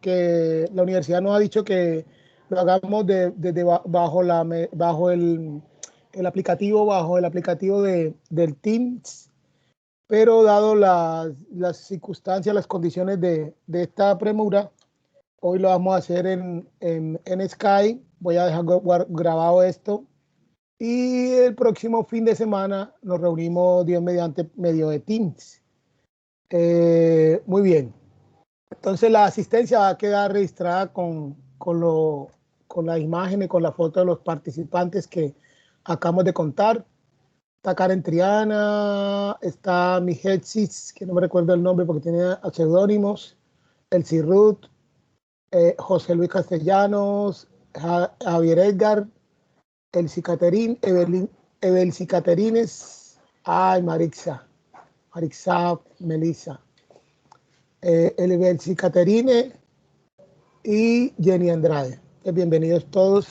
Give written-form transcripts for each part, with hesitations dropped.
porque la universidad nos ha dicho que lo hagamos bajo el aplicativo del Teams, pero dado las circunstancias, las condiciones de esta premura, hoy lo vamos a hacer en Skype. Voy a dejar grabado esto. Y el próximo fin de semana nos reunimos, Dios mediante, medio de Teams. Muy bien. Entonces la asistencia va a quedar registrada con las imágenes, con la foto de los participantes que acabamos de contar. Está Karen Triana, está Mijetsis, que no me recuerdo el nombre porque tiene seudónimos, Elsie Ruth, José Luis Castellanos, Javier Edgar, Elsie Caterín, Evelsi Caterines, ay, Marixa, Melissa, Evelsi Caterine y Jenny Andrade. Bienvenidos todos.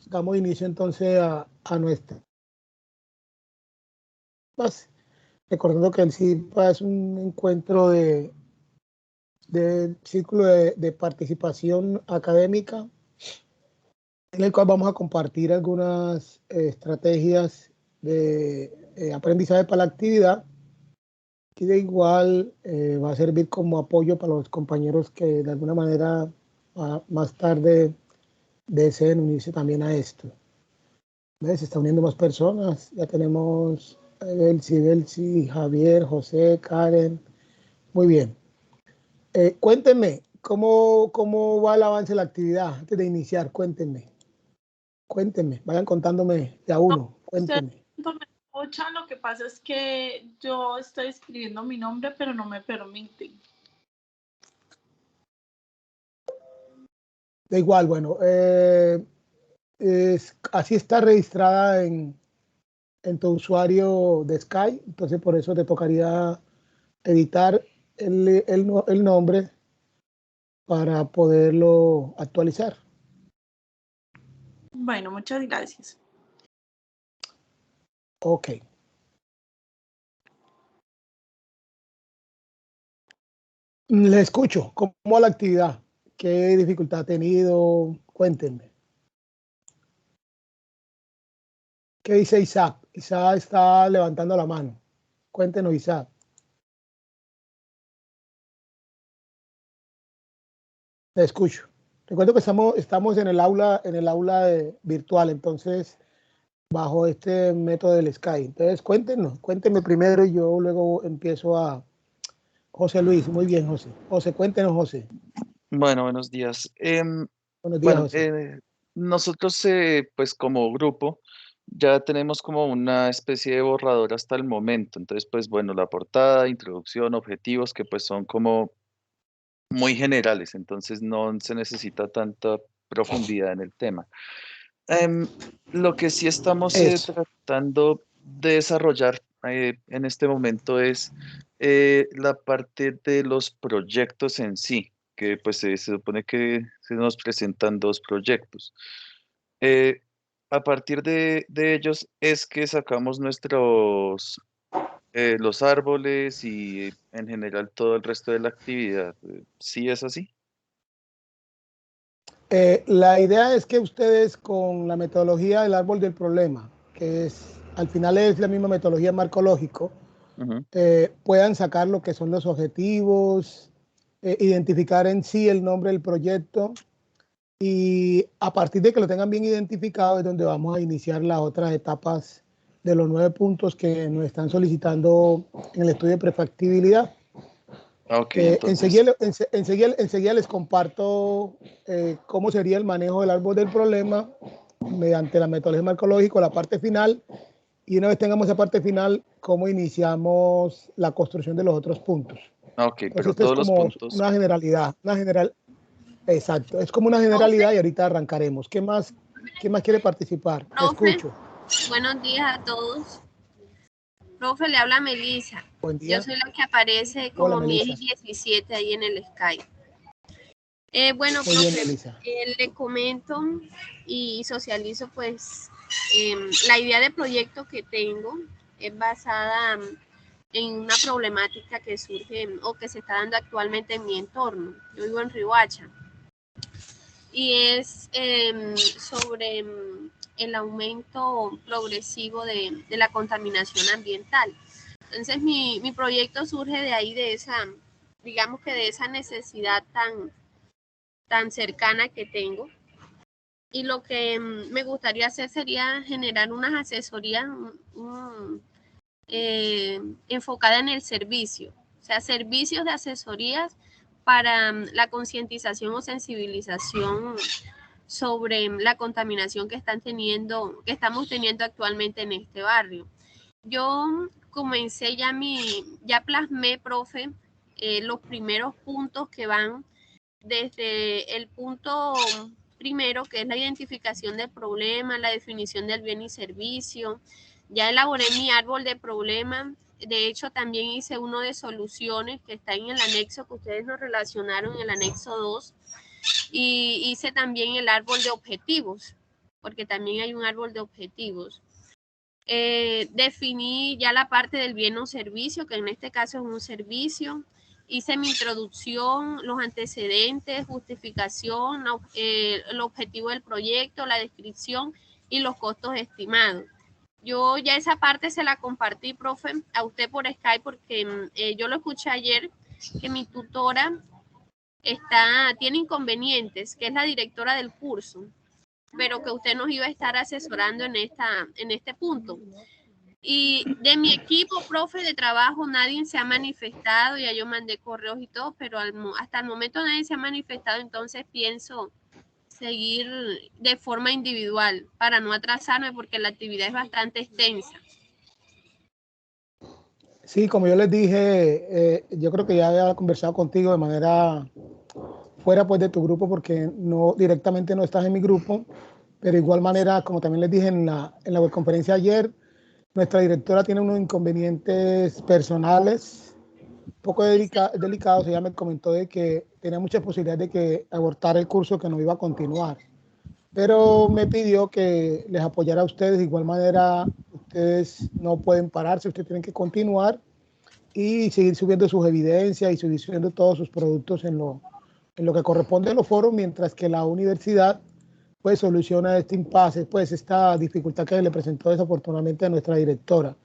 Damos inicio entonces a nuestra clase. Recordando que el CIPA es un encuentro de círculo de participación académica en el cual vamos a compartir algunas estrategias de aprendizaje para la actividad y de igual va a servir como apoyo para los compañeros que de alguna manera más tarde deseen unirse también a esto. ¿Ves? Se están uniendo más personas. Ya tenemos Elsie, Javier, José, Karen. Muy bien. Cuéntenme, ¿cómo va el avance de la actividad? Antes de iniciar, cuéntenme, vayan contándome de a uno, cuéntenme. Me escuchan, lo que pasa es que yo estoy escribiendo mi nombre, pero no me permiten. Da igual, bueno, así está registrada en tu usuario de Skype, entonces por eso te tocaría editar el nombre para poderlo actualizar. Bueno, muchas gracias. Ok. Le escucho. ¿Cómo va la actividad? ¿Qué dificultad ha tenido? Cuéntenme. ¿Qué dice Isaac? Isaac está levantando la mano. Cuéntenos, Isaac. Le escucho. Recuerdo que estamos en el aula virtual, entonces bajo este método del Skype. Entonces cuéntenme primero y yo luego empiezo a José Luis. Muy bien, José. José, cuéntenos, José. Bueno, buenos días. Buenos días, Bueno, José. nosotros pues como grupo ya tenemos como una especie de borrador hasta el momento. Entonces, pues bueno, la portada, introducción, objetivos que pues son como muy generales, entonces no se necesita tanta profundidad en el tema. Lo que sí estamos tratando de desarrollar en este momento es la parte de los proyectos en sí, que pues se supone que se nos presentan dos proyectos. A partir de ellos es que sacamos los árboles y en general todo el resto de la actividad. ¿Sí es así? La idea es que ustedes con la metodología del árbol del problema, que al final es la misma metodología marcológico, puedan sacar lo que son los objetivos, identificar en sí el nombre del proyecto y a partir de que lo tengan bien identificado es donde vamos a iniciar las otras etapas de los 9 puntos que nos están solicitando en el estudio de prefactibilidad. Okay, enseguida les comparto cómo sería el manejo del árbol del problema mediante la metodología marcológica, la parte final, y una vez tengamos esa parte final, cómo iniciamos la construcción de los otros puntos. Ok, Entonces, pero esto es como una generalidad, exacto, es como una generalidad y ahorita arrancaremos. ¿Qué más quiere participar? Te escucho. Buenos días a todos. Profe, le habla Melissa. Buen día. Yo soy la que aparece como Miel 17 ahí en el Skype. Bueno, muy profe, bien, le comento y socializo pues la idea de proyecto que tengo es basada en una problemática que surge o que se está dando actualmente en mi entorno. Yo vivo en Riohacha y es sobre el aumento progresivo de la contaminación ambiental. Entonces mi proyecto surge de ahí, de esa, digamos que de esa necesidad tan cercana que tengo. Y lo que me gustaría hacer sería generar unas asesorías enfocadas en el servicio, o sea, servicios de asesorías para la concientización o sensibilización sobre la contaminación que estamos teniendo actualmente en este barrio. Yo comencé ya plasmé, profe, los primeros puntos que van desde el punto primero, que es la identificación del problema, la definición del bien y servicio. Ya elaboré mi árbol de problemas. De hecho, también hice uno de soluciones que está en el anexo que ustedes nos relacionaron, en el anexo 2. Y hice también el árbol de objetivos, porque también hay un árbol de objetivos. Definí ya la parte del bien o servicio, que en este caso es un servicio. Hice mi introducción, los antecedentes, justificación, el objetivo del proyecto, la descripción y los costos estimados. Yo ya esa parte se la compartí, profe, a usted por Skype, porque yo lo escuché ayer, que mi tutora tiene inconvenientes, que es la directora del curso, pero que usted nos iba a estar asesorando en este punto. Y de mi equipo, profe, de trabajo, nadie se ha manifestado. Ya yo mandé correos y todo, pero hasta el momento nadie se ha manifestado. Entonces pienso seguir de forma individual para no atrasarme, porque la actividad es bastante extensa. Sí, como yo les dije, yo creo que ya había conversado contigo de manera fuera pues de tu grupo, porque no directamente no estás en mi grupo, pero de igual manera, como también les dije en la webconferencia ayer, nuestra directora tiene unos inconvenientes personales un poco delicados. Ella me comentó de que tenía muchas posibilidades de que abortara el curso, que no iba a continuar, pero me pidió que les apoyara a ustedes. De igual manera, ustedes no pueden pararse, ustedes tienen que continuar y seguir subiendo sus evidencias y seguir subiendo todos sus productos en lo que corresponde a los foros, mientras que la universidad pues soluciona este impasse, pues esta dificultad que le presentó desafortunadamente a nuestra directora.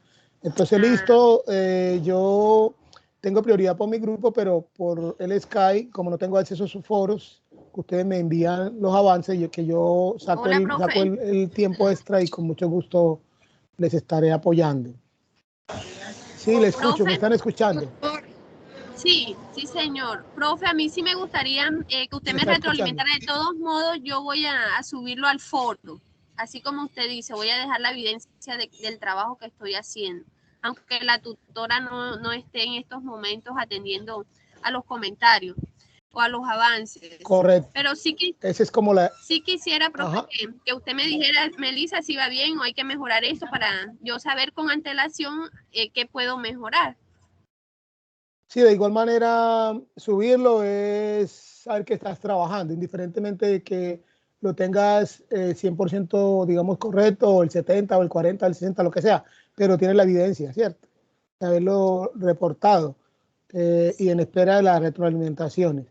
Entonces, listo, yo tengo prioridad por mi grupo, pero por el Skype, como no tengo acceso a sus foros, ustedes me envían los avances, que yo saco el tiempo extra y con mucho gusto les estaré apoyando. Sí, le escucho, ¿me están escuchando? Sí, señor. Profe, a mí sí me gustaría que usted me retroalimentara. De todos modos, yo voy a subirlo al foro. Así como usted dice, voy a dejar la evidencia del trabajo que estoy haciendo. Aunque la tutora no esté en estos momentos atendiendo a los comentarios o a los avances. Correcto. Pero sí que esa es como sí quisiera, profe, que usted me dijera, Melissa, si va bien o hay que mejorar esto, para yo saber con antelación qué puedo mejorar. Sí, de igual manera, subirlo es saber que estás trabajando, indiferentemente de que lo tengas 100%, digamos, correcto, o el 70, o el 40, o el 60, lo que sea, pero tienes la evidencia, ¿cierto? De haberlo reportado y en espera de las retroalimentaciones.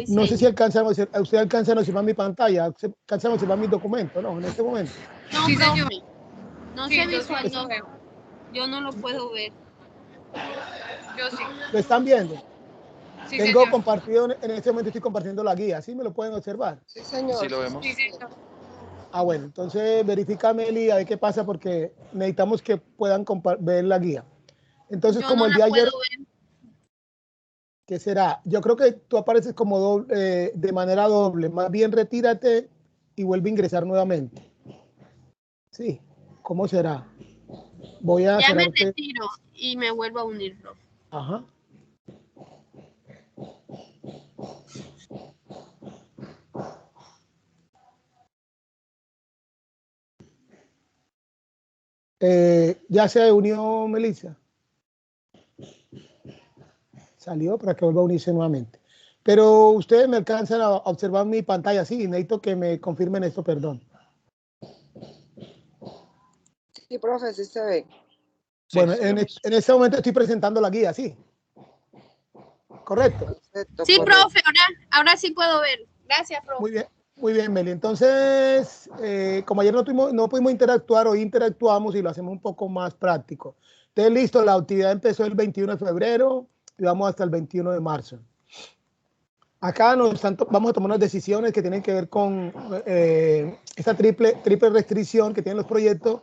No sé si alcanzamos, usted alcanza a observar mi pantalla, alcanzamos a observar mi documento, ¿no? En este momento. No, sí, señor. No se visualizó. Yo no lo puedo ver. Yo sí. ¿Lo están viendo? Sí, tengo señor. compartido, en este momento estoy compartiendo la guía, ¿sí me lo pueden observar? Sí, señor. Sí, lo vemos. Sí, señor. Ah, bueno, entonces verifica, Meli, a ver qué pasa, porque necesitamos que puedan ver la guía. Entonces, yo como no el día ayer, ver. ¿qué será? Yo creo que tú apareces como doble, de manera doble. Más bien retírate y vuelve a ingresar nuevamente. Sí, ¿cómo será? Voy a ya me retiro y me vuelvo a unir, profe. Ajá. ¿Ya se unió Melissa? Salió para que vuelva a unirse nuevamente. Pero ustedes me alcanzan a observar mi pantalla. Sí, necesito que me confirmen esto, perdón. Sí, profe, sí se ve. Bueno, sigamos. en este momento estoy presentando la guía, ¿sí? Correcto. Perfecto, Sí, correcto. profe, ahora sí puedo ver. Gracias, profe. Muy bien, Meli. Entonces, como ayer no pudimos interactuar, hoy interactuamos y lo hacemos un poco más práctico. Entonces, listo, la actividad empezó el 21 de febrero y vamos hasta el 21 de marzo. Acá vamos a tomar unas decisiones que tienen que ver con esta triple restricción que tienen los proyectos,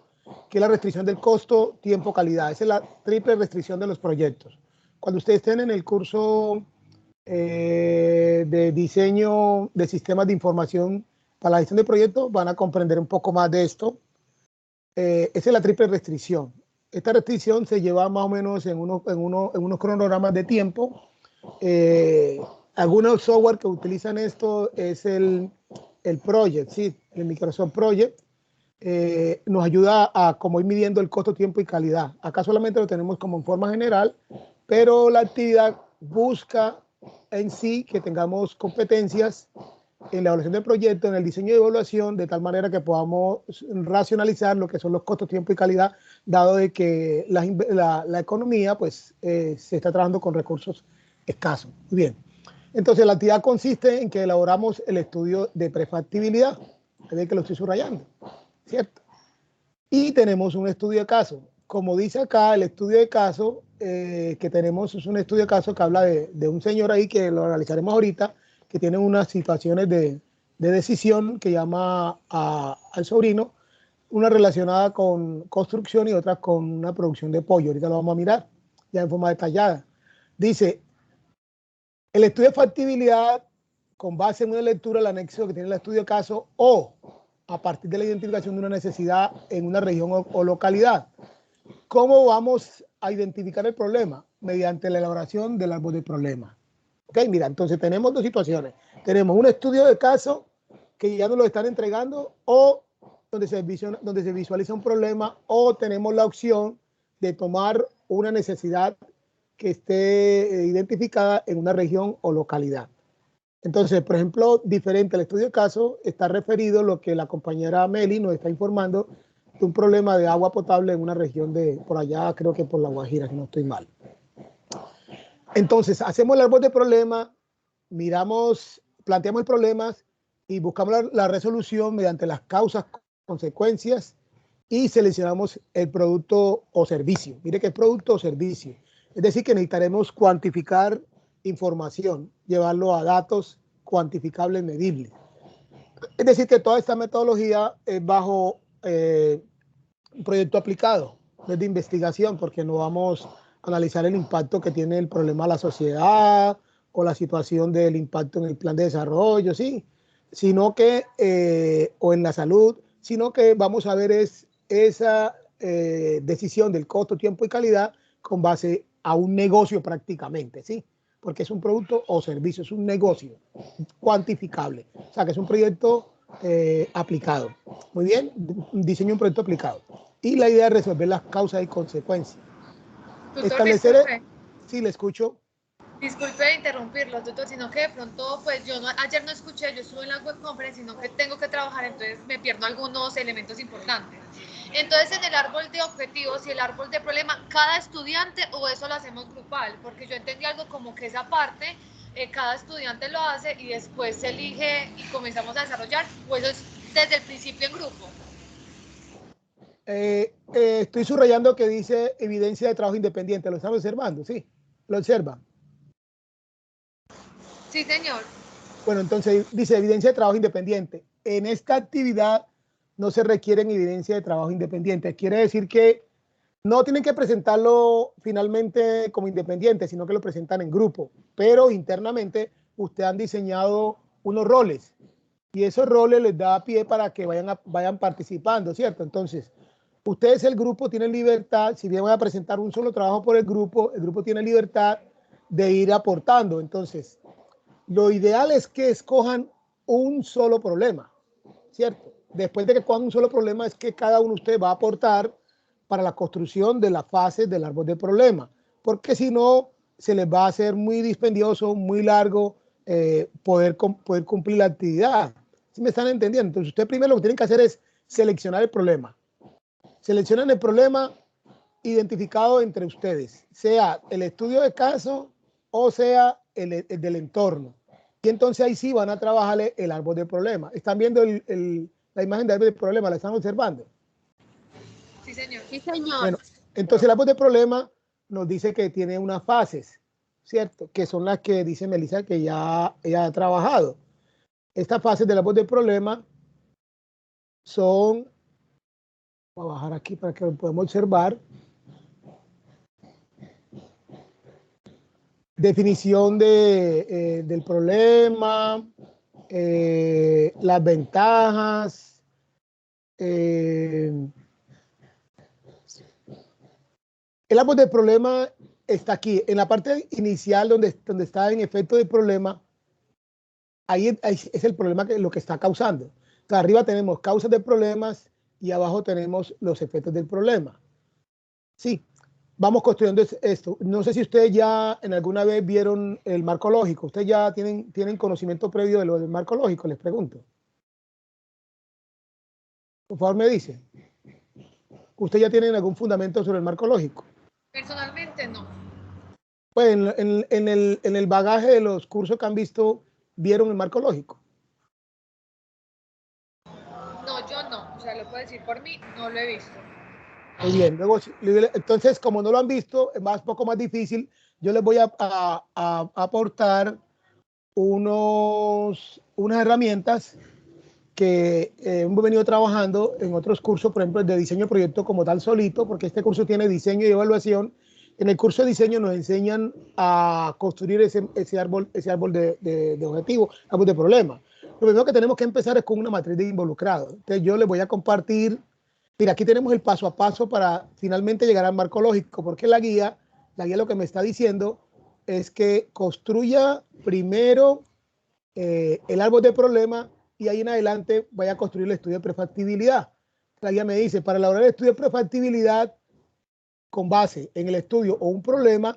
que es la restricción del costo, tiempo, calidad. Esa es la triple restricción de los proyectos. Cuando ustedes estén en el curso de diseño de sistemas de información para la gestión de proyectos, van a comprender un poco más de esto. Esa es la triple restricción. Esta restricción se lleva más o menos en unos cronogramas de tiempo. Algunos software que utilizan esto es el Project, ¿sí? El Microsoft Project. Nos ayuda a como ir midiendo el costo, tiempo y calidad. Acá solamente lo tenemos como en forma general, pero la actividad busca en sí que tengamos competencias en la evaluación del proyecto, en el diseño y evaluación, de tal manera que podamos racionalizar lo que son los costos, tiempo y calidad, dado de que la economía pues, se está trabajando con recursos escasos. Muy bien. Entonces, la actividad consiste en que elaboramos el estudio de prefactibilidad, es que lo estoy subrayando, ¿cierto? Y tenemos un estudio de caso. Como dice acá, el estudio de caso que tenemos es un estudio de caso que habla de un señor ahí, que lo analizaremos ahorita, que tiene unas situaciones de decisión que llama al sobrino, una relacionada con construcción y otra con una producción de pollo. Ahorita lo vamos a mirar ya en forma detallada. Dice, el estudio de factibilidad con base en una lectura, el anexo que tiene el estudio de caso o a partir de la identificación de una necesidad en una región o localidad. ¿Cómo vamos a identificar el problema? Mediante la elaboración del árbol de problema. Ok, mira, entonces tenemos dos situaciones. Tenemos un estudio de caso que ya nos lo están entregando o donde se visualiza un problema, o tenemos la opción de tomar una necesidad que esté identificada en una región o localidad. Entonces, por ejemplo, diferente al estudio de caso, está referido lo que la compañera Meli nos está informando de un problema de agua potable en una región de por allá, creo que por La Guajira, si no estoy mal. Entonces, hacemos el árbol de problema, planteamos el problema y buscamos la resolución mediante las causas, consecuencias y seleccionamos el producto o servicio. Mire que es producto o servicio. Es decir, que necesitaremos cuantificar información, llevarlo a datos cuantificables, medibles. Es decir, que toda esta metodología es bajo un proyecto aplicado, no es de investigación, porque no vamos a analizar el impacto que tiene el problema a la sociedad o la situación del impacto en el plan de desarrollo, sí, sino que, o en la salud, sino que vamos a ver esa decisión del costo, tiempo y calidad con base a un negocio prácticamente, ¿sí? Porque es un producto o servicio, es un negocio cuantificable. O sea, que es un proyecto aplicado. Muy bien, diseño un proyecto aplicado. Y la idea es resolver las causas y consecuencias. Tutor, disculpe. Sí, le escucho. Disculpe interrumpirlo, tutor, sino que de pronto, pues yo ayer no escuché, yo estuve en la web conference, sino que tengo que trabajar, entonces me pierdo algunos elementos importantes. Entonces, en el árbol de objetivos y el árbol de problema, ¿cada estudiante o eso lo hacemos grupal? Porque yo entendí algo como que esa parte, cada estudiante lo hace y después se elige y comenzamos a desarrollar, o eso es desde el principio en grupo. Estoy subrayando que dice evidencia de trabajo independiente. ¿Lo están observando? Sí, lo observan. Sí, señor. Bueno, entonces dice evidencia de trabajo independiente. En esta actividad no se requieren evidencia de trabajo independiente. Quiere decir que no tienen que presentarlo finalmente como independiente, sino que lo presentan en grupo. Pero internamente ustedes han diseñado unos roles y esos roles les da pie para que vayan participando, ¿cierto? Entonces, ustedes, el grupo, tienen libertad, si bien van a presentar un solo trabajo por el grupo tiene libertad de ir aportando. Entonces, lo ideal es que escojan un solo problema, ¿cierto? Después de que cojan un solo problema, es que cada uno de ustedes va a aportar para la construcción de las fases del árbol de problema, porque si no, se les va a hacer muy dispendioso, muy largo poder cumplir la actividad. ¿Sí me están entendiendo? Entonces, ustedes primero lo que tienen que hacer es seleccionar el problema. Seleccionan el problema identificado entre ustedes, sea el estudio de caso o sea el del entorno. Y entonces ahí sí van a trabajar el árbol de problema. ¿Están viendo la imagen del árbol de problema? ¿La están observando? Sí, señor. Sí, señor. Bueno, entonces el árbol de problema nos dice que tiene unas fases, ¿cierto? Que son las que dice Melissa que ya ella ha trabajado. Estas fases del árbol de problema son, voy a bajar aquí para que lo podamos observar. Definición del problema, las ventajas, el árbol del problema está aquí, en la parte inicial donde está en efecto del problema, ahí es el problema lo que está causando. Entonces, arriba tenemos causas de problemas y abajo tenemos los efectos del problema. Sí. Vamos construyendo esto. No sé si ustedes ya en alguna vez vieron el marco lógico. ¿Ustedes ya tienen conocimiento previo de lo del marco lógico? Les pregunto. Por favor, me dice. ¿Ustedes ya tienen algún fundamento sobre el marco lógico? Personalmente, no. Pues en el bagaje de los cursos que han visto, ¿vieron el marco lógico? No, yo no. O sea, lo puedo decir por mí, no lo he visto. Muy bien, luego, entonces, como no lo han visto, es un poco más difícil. Yo les voy a aportar unas herramientas que hemos venido trabajando en otros cursos, por ejemplo, de diseño de proyecto como tal solito, porque este curso tiene diseño y evaluación. En el curso de diseño nos enseñan a construir ese árbol de objetivo, árbol de problema. Lo primero que tenemos que empezar es con una matriz de involucrados. Entonces, yo les voy a compartir. Mira, aquí tenemos el paso a paso para finalmente llegar al marco lógico, porque la guía lo que me está diciendo es que construya primero el árbol de problema y ahí en adelante vaya a construir el estudio de prefactibilidad. La guía me dice, para elaborar el estudio de prefactibilidad con base en el estudio o un problema,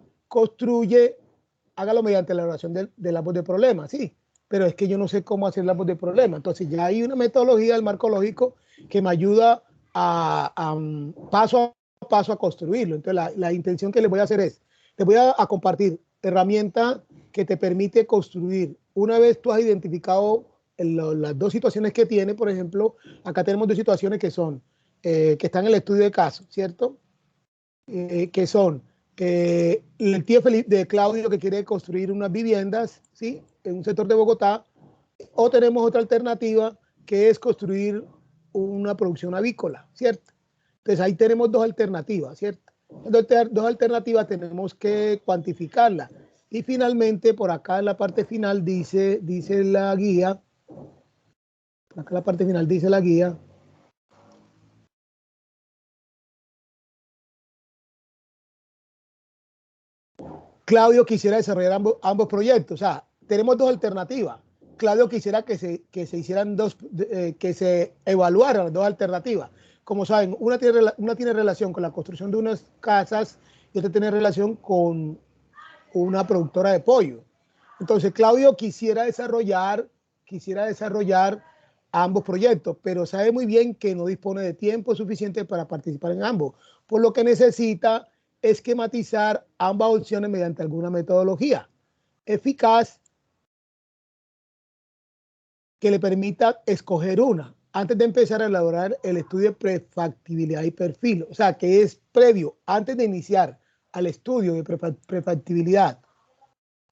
hágalo mediante la elaboración del árbol de problema, sí, pero es que yo no sé cómo hacer el árbol de problema. Entonces ya hay una metodología del marco lógico que me ayuda paso a paso a construirlo. Entonces la intención que les voy a hacer es, les voy a compartir herramienta que te permite construir. Una vez tú has identificado las dos situaciones que tiene, por ejemplo, acá tenemos dos situaciones que son, que están en el estudio de caso, ¿cierto? Que son el tío de Claudio que quiere construir unas viviendas, ¿sí? En un sector de Bogotá, o tenemos otra alternativa que es construir una producción avícola, ¿cierto? Entonces ahí tenemos dos alternativas, ¿cierto? Entonces, dos alternativas tenemos que cuantificarlas. Y finalmente, por acá en la parte final dice la guía, por acá en la parte final dice la guía, Claudio quisiera desarrollar ambos proyectos. O sea, tenemos dos alternativas. Claudio quisiera que se hicieran que se evaluaran las dos alternativas. Como saben, una tiene relación con la construcción de unas casas y otra tiene relación con una productora de pollo. Entonces, Claudio quisiera desarrollar ambos proyectos, pero sabe muy bien que no dispone de tiempo suficiente para participar en ambos, por lo que necesita esquematizar ambas opciones mediante alguna metodología eficaz que le permita escoger una antes de empezar a elaborar el estudio de prefactibilidad y perfil. O sea, que es previo, antes de iniciar al estudio de prefactibilidad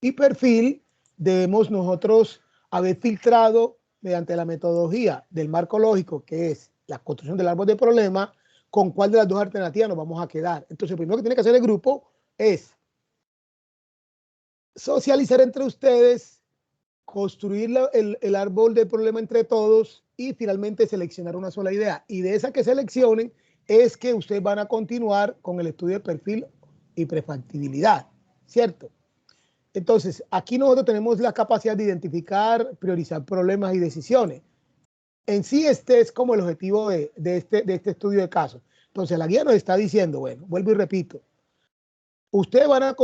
y perfil, debemos nosotros haber filtrado mediante la metodología del marco lógico, que es la construcción del árbol de problema, con cuál de las dos alternativas nos vamos a quedar. Entonces, lo primero que tiene que hacer el grupo es socializar entre ustedes, construir el árbol del problema entre todos y finalmente seleccionar una sola idea. Y de esa que seleccionen es que ustedes van a continuar con el estudio de perfil y prefactibilidad, ¿cierto? Entonces, aquí nosotros tenemos la capacidad de identificar, priorizar problemas y decisiones. En sí, este es como el objetivo de este estudio de casos. Entonces, la guía nos está diciendo, bueno, vuelvo y repito, ustedes van a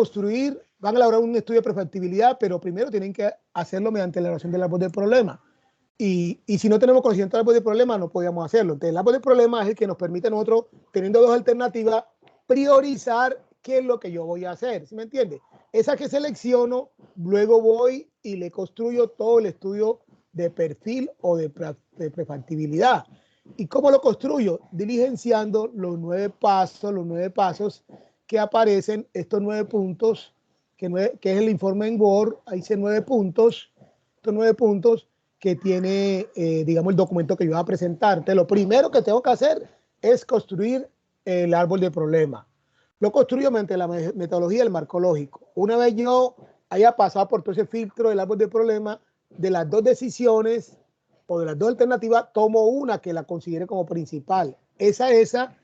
elaborar un estudio de prefactibilidad, pero primero tienen que hacerlo mediante la elaboración del árbol del problema. Y si no tenemos conocimiento del árbol del problema, no podíamos hacerlo. Entonces, el árbol del problema es el que nos permite a nosotros, teniendo dos alternativas, priorizar qué es lo que yo voy a hacer, ¿sí me entiende? Esa que selecciono, luego voy y le construyo todo el estudio de perfil o de prefactibilidad. ¿Y cómo lo construyo? Diligenciando los 9 pasos que aparecen, estos 9 puntos, que es el informe en Word. Ahí dice 9 puntos, estos 9 puntos que tiene, digamos, el documento que yo voy a presentarte. Lo primero que tengo que hacer es construir el árbol de problema. Lo construyo mediante la metodología del marco lógico. Una vez yo haya pasado por todo ese filtro del árbol de problema, de las 2 decisiones o de las 2 alternativas, tomo una que la considere como principal. Esa,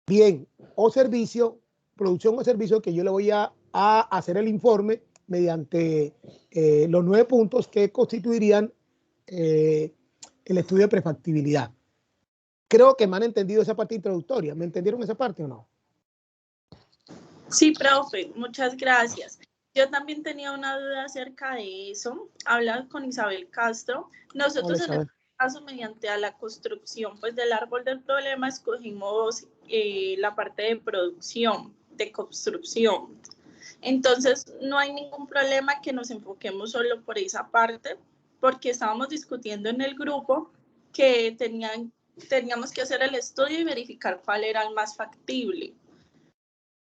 bien, o servicio, producción o servicio, que yo le voy a hacer el informe mediante los 9 puntos que constituirían el estudio de prefactibilidad. Creo que me han entendido esa parte introductoria. ¿Me entendieron esa parte o no? Sí, profe, muchas gracias. Yo también tenía una duda acerca de eso. Habla con Isabel Castro. Nosotros en este caso, mediante a la construcción pues, del árbol del problema, escogimos la parte de producción, de construcción. Entonces, no hay ningún problema que nos enfoquemos solo por esa parte, porque estábamos discutiendo en el grupo que teníamos que hacer el estudio y verificar cuál era el más factible.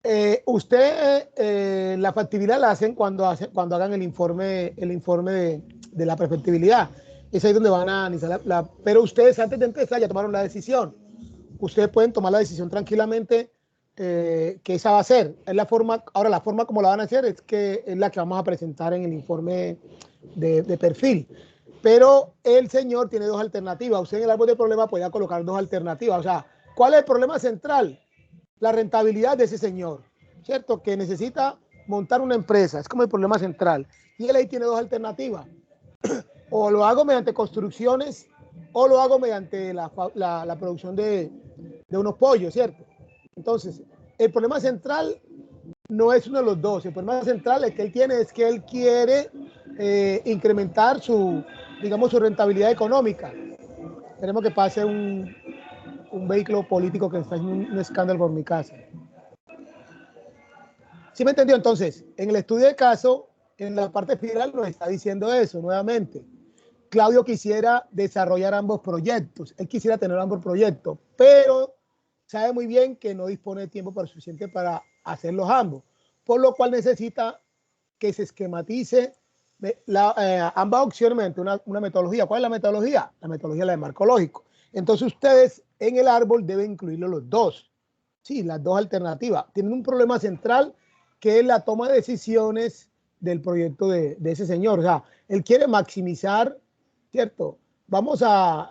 La factibilidad la hacen cuando hagan el informe de la prefactibilidad. Es ahí donde van a analizar pero ustedes antes de empezar ya tomaron la decisión. Ustedes pueden tomar la decisión tranquilamente que esa va a ser. Es la forma, ahora la forma como la van a hacer es la que vamos a presentar en el informe de perfil. Pero el señor tiene 2 alternativas. Usted en el árbol de problema puede colocar 2 alternativas. O sea, ¿cuál es el problema central? La rentabilidad de ese señor, ¿cierto? Que necesita montar una empresa, es como el problema central. Y él ahí tiene 2 alternativas. O lo hago mediante construcciones o lo hago mediante la producción de unos pollos, ¿cierto? Entonces, el problema central no es uno de los 2. El problema central es que él tiene es que él quiere incrementar su rentabilidad económica. Tenemos que pase un vehículo político que está haciendo un escándalo por mi casa. ¿Sí me entendió? Entonces, en el estudio de caso, en la parte final nos está diciendo eso nuevamente. Claudio quisiera desarrollar ambos proyectos. Él quisiera tener ambos proyectos, pero sabe muy bien que no dispone de tiempo suficiente para hacerlos ambos, por lo cual necesita que se esquematice ambas opciones mediante una metodología. ¿Cuál es la metodología? La metodología la de marco lógico. Entonces ustedes en el árbol deben incluirlo los 2. Sí, las 2 alternativas. Tienen un problema central que es la toma de decisiones del proyecto de ese señor. O sea, él quiere maximizar, ¿cierto?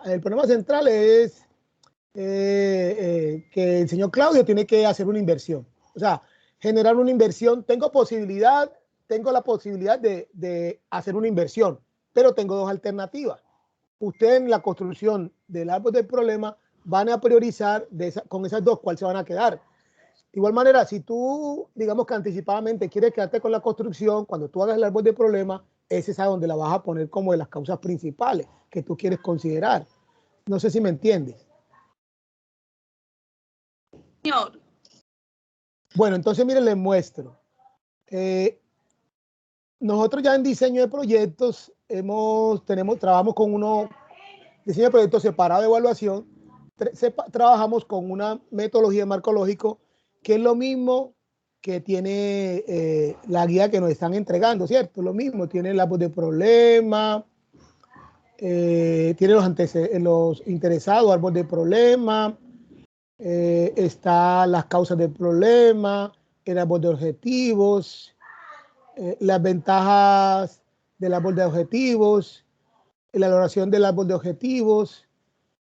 El problema central es que el señor Claudio tiene que hacer una inversión. O sea, generar una inversión. Tengo la posibilidad de hacer una inversión, pero tengo 2 alternativas. Usted en la construcción del árbol del problema van a priorizar con esas 2 cuál se van a quedar. De igual manera, si tú, digamos que anticipadamente quieres quedarte con la construcción, cuando tú hagas el árbol del problema, ese es a donde la vas a poner como de las causas principales que tú quieres considerar. No sé si me entiendes. Señor. Bueno, entonces miren, les muestro. Nosotros ya en diseño de proyectos trabajamos con diseño de proyectos separado de evaluación. Trabajamos con una metodología de marco lógico que es lo mismo que tiene la guía que nos están entregando, ¿cierto? Lo mismo, tiene el árbol de problema, tiene los interesados, árbol de problema, está las causas del problema, el árbol de objetivos, las ventajas del árbol de objetivos, la elaboración del árbol de objetivos,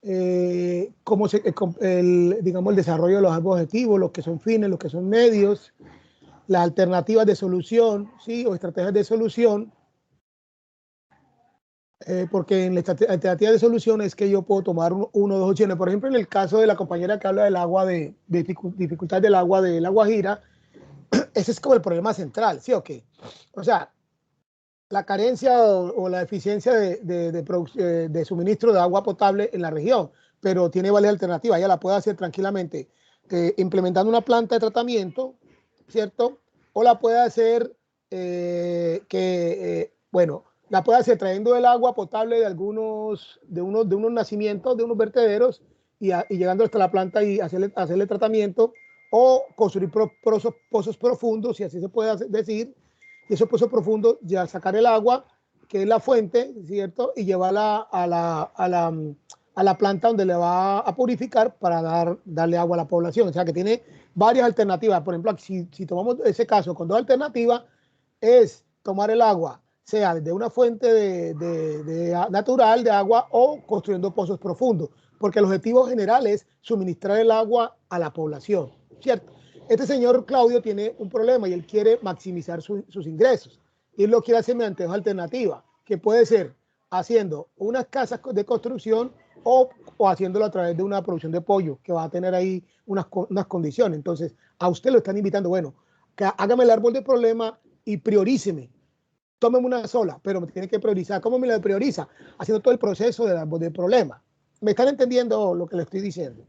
digamos, el desarrollo de los árboles objetivos, los que son fines, los que son medios, las alternativas de solución, ¿sí? O estrategias de solución, porque en la alternativa de solución es que yo puedo tomar una o 2 opciones. Por ejemplo, en el caso de la compañera que habla del agua, de dificultad del agua de La Guajira, ese es como el problema central, ¿sí o qué? O sea, la carencia o la deficiencia de suministro de agua potable en la región, pero tiene varias alternativas. Ella la puede hacer tranquilamente implementando una planta de tratamiento, ¿cierto? O la puede hacer bueno, la puede hacer trayendo el agua potable de unos nacimientos, de unos vertederos y llegando hasta la planta y hacerle tratamiento, o construir pozos profundos, si así se puede decir, y esos pozos profundos ya sacar el agua, que es la fuente, ¿cierto? Y llevarla a la planta donde le va a purificar para darle agua a la población. O sea que tiene varias alternativas. Por ejemplo, si tomamos ese caso con dos alternativas, es tomar el agua, sea de una fuente natural de agua o construyendo pozos profundos, porque el objetivo general es suministrar el agua a la población, ¿cierto? Este señor Claudio tiene un problema y él quiere maximizar sus ingresos. Y él lo quiere hacer mediante dos alternativas, que puede ser haciendo unas casas de construcción o haciéndolo a través de una producción de pollo, que va a tener ahí unas condiciones. Entonces, a usted lo están invitando, bueno, que hágame el árbol de problema y prioríceme. Tómeme una sola, pero me tiene que priorizar. ¿Cómo me lo prioriza? Haciendo todo el proceso del árbol de problema. ¿Me están entendiendo lo que le estoy diciendo?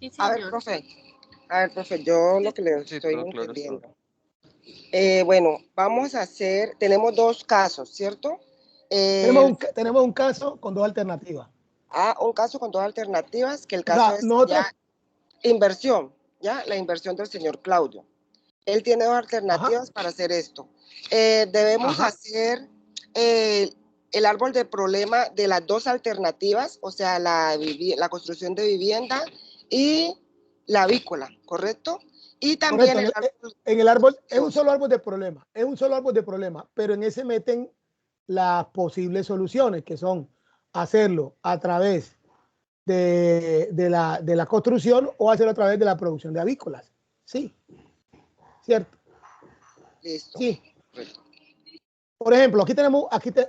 Sí, A ver, profe, yo lo que le estoy entendiendo. Bueno, vamos a hacer, tenemos dos casos, ¿cierto? Tenemos un caso con dos alternativas. Un caso con dos alternativas, que el caso es ya inversión, ya la inversión del señor Claudio. Él tiene dos alternativas para hacer esto. Debemos hacer el árbol de problema de las dos alternativas, o sea, la construcción de vivienda y la avícola, ¿correcto? Y también en el árbol es un solo árbol de problema, pero en ese meten las posibles soluciones, que son hacerlo a través de la construcción o hacerlo a través de la producción de avícolas. Sí, ¿cierto? Listo. Sí. Por ejemplo,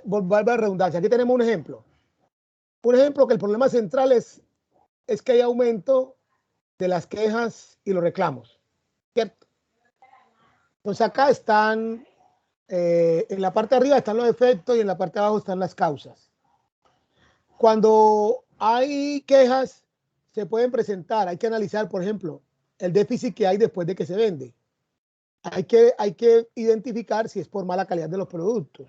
vuelvo a redundancia, aquí tenemos un ejemplo. Un ejemplo que el problema central es que hay aumento de las quejas y los reclamos, ¿cierto? Entonces acá están, en la parte de arriba están los efectos y en la parte de abajo están las causas. Cuando hay quejas, se pueden presentar, hay que analizar, por ejemplo, el déficit que hay después de que se vende. Hay que identificar si es por mala calidad de los productos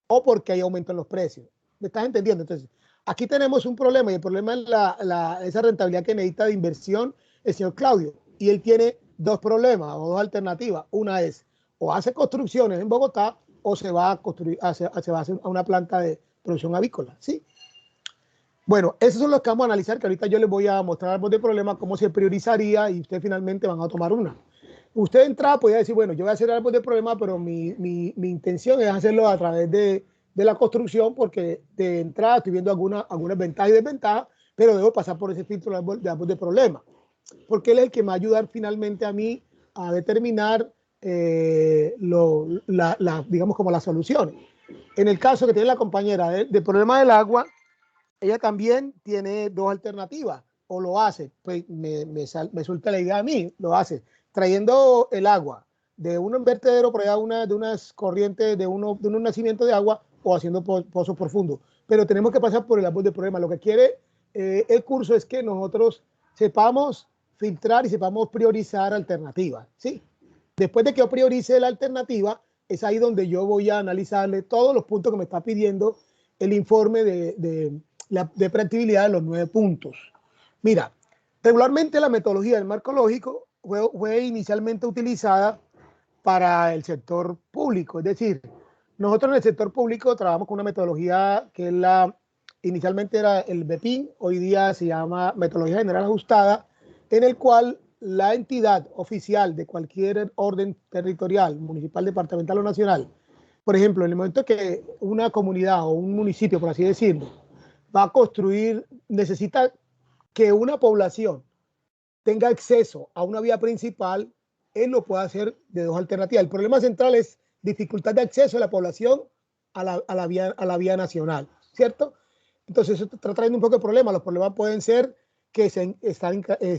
o porque hay aumento en los precios. ¿Me estás entendiendo? Entonces, aquí tenemos un problema y el problema es esa rentabilidad que necesita de inversión el señor Claudio. Y él tiene dos problemas o dos alternativas. Una es o hace construcciones en Bogotá o se va a hacer a una planta de producción avícola. ¿Sí? Bueno, esos son los que vamos a analizar, que ahorita yo les voy a mostrar algo de problema, cómo se priorizaría y ustedes finalmente van a tomar una. Usted de entrada podría decir, bueno, yo voy a hacer algo de problema, pero mi intención es hacerlo a través de la construcción, porque de entrada estoy viendo algunas ventajas y desventajas, pero debo pasar por ese filtro de árbol de problema, porque él es el que me va a ayudar finalmente a mí a determinar, digamos, como las soluciones. En el caso que tiene la compañera del problema del agua, ella también tiene dos alternativas, o lo hace, pues me suelta la idea a mí, lo hace trayendo el agua de un vertedero por allá, de unas corrientes, de unos nacimientos de agua, o haciendo pozos profundos. Pero tenemos que pasar por el árbol de problema. Lo que quiere el curso es que nosotros sepamos filtrar y sepamos priorizar alternativas, ¿sí? Después de que yo priorice la alternativa, es ahí donde yo voy a analizarle todos los puntos que me está pidiendo el informe de predictibilidad de los 9 puntos. Mira, regularmente la metodología del marco lógico fue inicialmente utilizada para el sector público. Es decir, nosotros en el sector público trabajamos con una metodología que inicialmente era el BEPIN, hoy día se llama Metodología General Ajustada, en el cual la entidad oficial de cualquier orden territorial, municipal, departamental o nacional, por ejemplo, en el momento que una comunidad o un municipio, por así decirlo, va a construir, necesita que una población tenga acceso a una vía principal, él lo puede hacer de dos alternativas. El problema central es dificultad de acceso de la población a la vía nacional, ¿cierto? Entonces eso está trayendo un poco de problemas. Los problemas pueden ser que se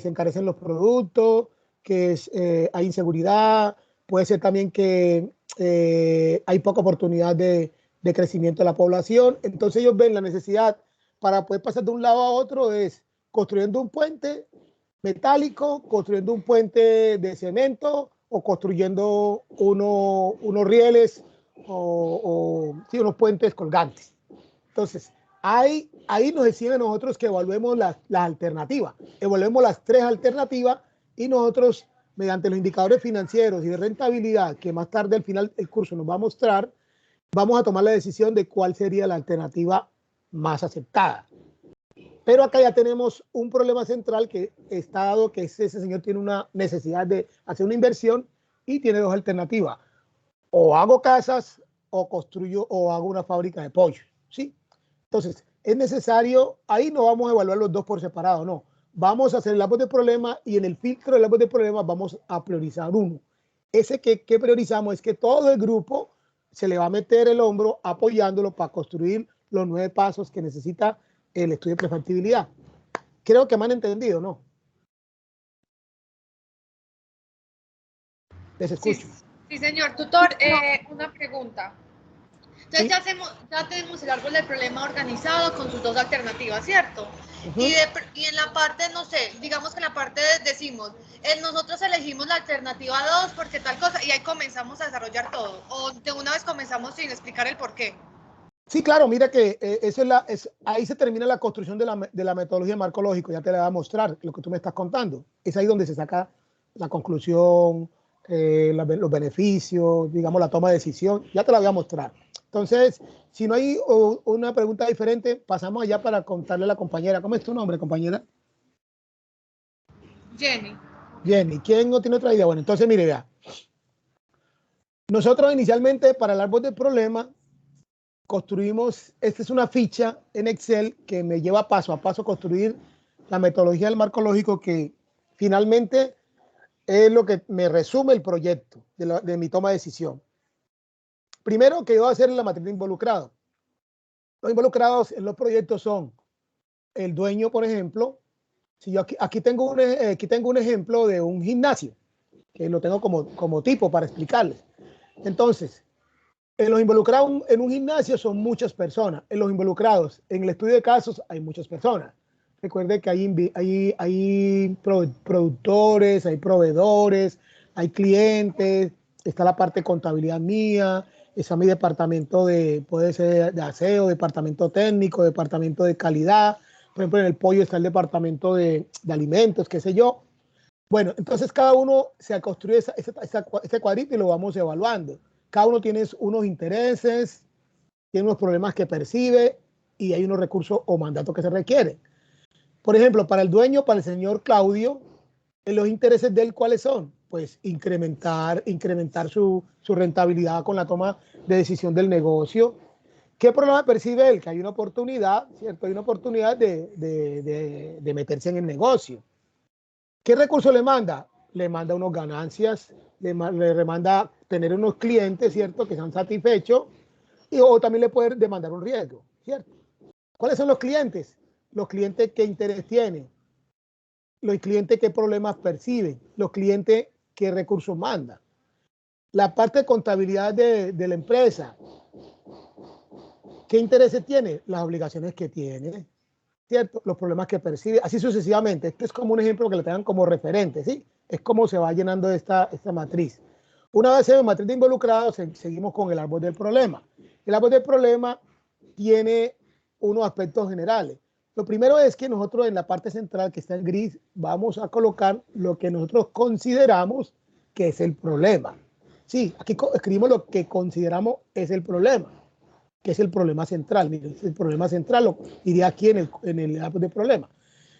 encarecen los productos, que hay inseguridad, puede ser también que hay poca oportunidad de crecimiento de la población. Entonces ellos ven la necesidad para poder pasar de un lado a otro es construyendo un puente metálico, construyendo un puente de cemento o construyendo unos rieles o sí, unos puentes colgantes. Entonces, ahí nos exigen nosotros que evaluemos las alternativas. Evaluemos las 3 alternativas y nosotros, mediante los indicadores financieros y de rentabilidad, que más tarde al final del curso nos va a mostrar, vamos a tomar la decisión de cuál sería la alternativa más aceptada. Pero acá ya tenemos un problema central que está dado que ese señor tiene una necesidad de hacer una inversión y tiene 2 alternativas. O hago casas o construyo o hago una fábrica de pollo, ¿sí? Entonces, es necesario, ahí no vamos a evaluar los 2 por separado, no. Vamos a hacer el árbol de problema y en el filtro del árbol de problema vamos a priorizar uno. Ese que priorizamos es que todo el grupo se le va a meter el hombro apoyándolo para construir los 9 pasos que necesita el estudio de prefactibilidad. Creo que me han entendido, ¿no? Les escucho. Sí, señor. Tutor, una pregunta. Entonces ya tenemos el árbol del problema organizado con sus 2 alternativas, ¿cierto? Y en la parte, no sé, digamos que en la parte decimos, nosotros elegimos la alternativa 2 porque tal cosa y ahí comenzamos a desarrollar todo. O de una vez comenzamos sin explicar el por qué. Sí, claro, mira que ahí se termina la construcción de la metodología de marco lógico. Ya te la voy a mostrar lo que tú me estás contando. Es ahí donde se saca la conclusión, los beneficios, digamos, la toma de decisión. Ya te la voy a mostrar. Entonces, si no hay una pregunta diferente, pasamos allá para contarle a la compañera. ¿Cómo es tu nombre, compañera? Jenny. Jenny. ¿Quién no tiene otra idea? Bueno, entonces, mire, vea. Nosotros inicialmente para el árbol del problema construimos, esta es una ficha en Excel que me lleva paso a paso a construir la metodología del marco lógico que finalmente es lo que me resume el proyecto de mi toma de decisión. Primero que yo voy a hacer la matriz de involucrados. Los involucrados en los proyectos son el dueño, por ejemplo. Si yo aquí tengo un ejemplo de un gimnasio, que lo tengo como tipo para explicarles. Entonces, los involucrados en un gimnasio son muchas personas. En los involucrados en el estudio de casos hay muchas personas. Recuerde que hay productores, hay proveedores, hay clientes, está la parte de contabilidad mía, está mi departamento puede ser de aseo, departamento técnico, departamento de calidad. Por ejemplo, en el pollo está el departamento de alimentos, qué sé yo. Bueno, entonces cada uno se construye este cuadrito y lo vamos evaluando. Cada uno tiene unos intereses, tiene unos problemas que percibe y hay unos recursos o mandatos que se requieren. Por ejemplo, para el dueño, para el señor Claudio, los intereses de él, ¿cuáles son? Pues incrementar su rentabilidad con la toma de decisión del negocio. ¿Qué problema percibe él? Que hay una oportunidad, ¿cierto? Hay una oportunidad de meterse en el negocio. ¿Qué recurso le manda? Le manda unas ganancias, le manda tener unos clientes, ¿cierto? Que sean satisfechos o también le puede demandar un riesgo, ¿cierto? ¿Cuáles son los clientes? Los clientes qué interés tienen, los clientes qué problemas perciben, los clientes qué recursos mandan. La parte de contabilidad de la empresa, ¿qué intereses tiene? Las obligaciones que tiene, ¿cierto? Los problemas que percibe, así sucesivamente. Este es como un ejemplo que le tengan como referente, ¿sí? Es como se va llenando esta matriz. Una vez en matriz de involucrados, seguimos con el árbol del problema. El árbol del problema tiene unos aspectos generales. Lo primero es que nosotros en la parte central, que está en gris, vamos a colocar lo que nosotros consideramos que es el problema. Sí, aquí escribimos lo que consideramos es el problema, que es el problema central. Miren, el problema central lo iría aquí en el árbol del problema.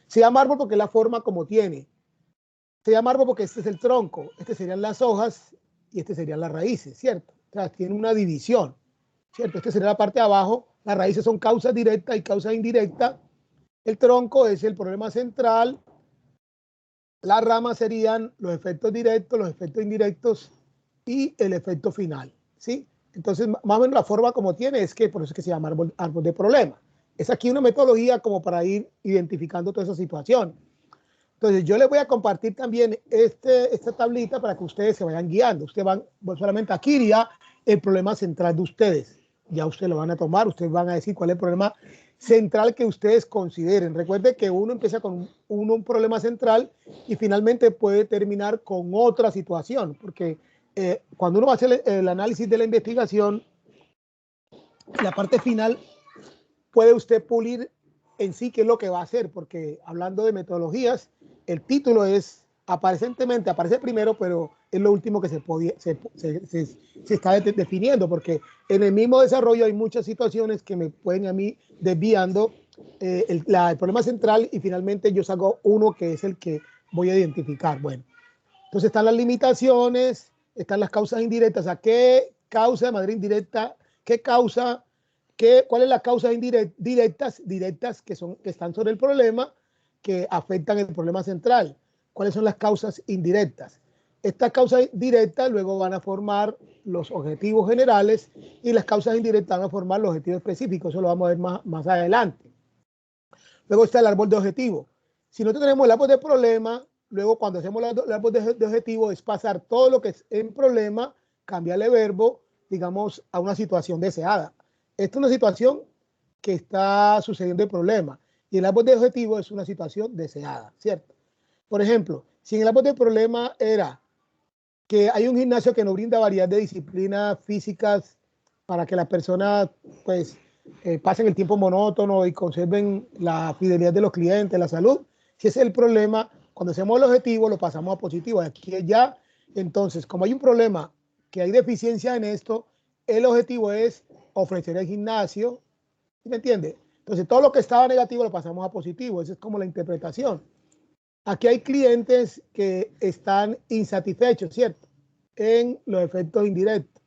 Se llama árbol porque es la forma como tiene. Se llama árbol porque este es el tronco, este serían las hojas y este serían las raíces, ¿cierto? O sea, tiene una división, ¿cierto? Este sería la parte de abajo, las raíces son causas directas y causas indirectas. El tronco es el problema central, las ramas serían los efectos directos, los efectos indirectos y el efecto final, ¿sí? Entonces, más o menos la forma como tiene es que por eso es que se llama árbol de problema. Es aquí una metodología como para ir identificando toda esa situación. Entonces, yo les voy a compartir también esta tablita para que ustedes se vayan guiando. Ustedes van solamente aquí iría el problema central de ustedes. ya ustedes lo van a tomar, ustedes van a decir cuál es el problema central que ustedes consideren. Recuerden que uno empieza con un problema central y finalmente puede terminar con otra situación, porque cuando uno va a hacer el análisis de la investigación, la parte final puede usted pulir en sí qué es lo que va a hacer, porque hablando de metodologías, el título es aparentemente aparece primero, pero es lo último que se está definiendo, porque en el mismo desarrollo hay muchas situaciones que me pueden a mí desviando el problema central, y finalmente yo saco uno que es el que voy a identificar. Bueno, entonces están las limitaciones, están las causas indirectas. ¿A qué causa de manera indirecta? ¿Qué causa? ¿Cuál es la causa directas que están sobre el problema, que afectan el problema central? ¿Cuáles son las causas indirectas? Estas causas directas luego van a formar los objetivos generales, y las causas indirectas van a formar los objetivos específicos. Eso lo vamos a ver más adelante. Luego está el árbol de objetivo. Si nosotros tenemos el árbol de problema, luego cuando hacemos el árbol de objetivo es pasar todo lo que es en problema, cambiarle verbo, digamos, a una situación deseada. Esta es una situación que está sucediendo el problema, y el árbol de objetivo es una situación deseada, ¿cierto? Por ejemplo, si en el árbol de problema era que hay un gimnasio que no brinda variedad de disciplinas físicas para que las personas pues pasen el tiempo monótono y conserven la fidelidad de los clientes, la salud, si ese es el problema, cuando hacemos el objetivo lo pasamos a positivo. Aquí ya, entonces, como hay un problema, que hay deficiencia en esto, el objetivo es ofrecer el gimnasio, ¿sí me entiende? Entonces todo lo que estaba negativo lo pasamos a positivo. Esa es como la interpretación. Aquí hay clientes que están insatisfechos, ¿cierto? En los efectos indirectos.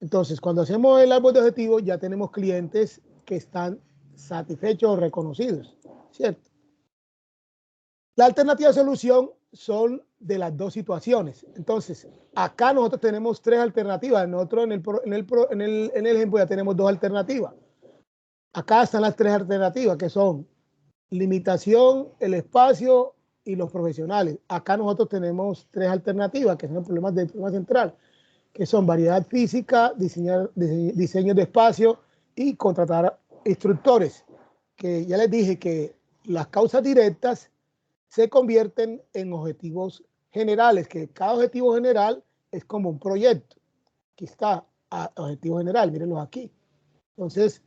Entonces, cuando hacemos el árbol de objetivos, ya tenemos clientes que están satisfechos o reconocidos, ¿cierto? La alternativa de solución son de las dos situaciones. Entonces, acá nosotros tenemos tres alternativas. Nosotros en el ejemplo ya tenemos dos alternativas. Acá están las tres alternativas, que son limitación, el espacio y los profesionales. Acá nosotros tenemos tres alternativas, que son problemas del problema central, que son variedad física, diseño de espacio y contratar instructores, que ya les dije que las causas directas se convierten en objetivos generales, que cada objetivo general es como un proyecto. Aquí está, objetivo general, mírenlos aquí. Entonces,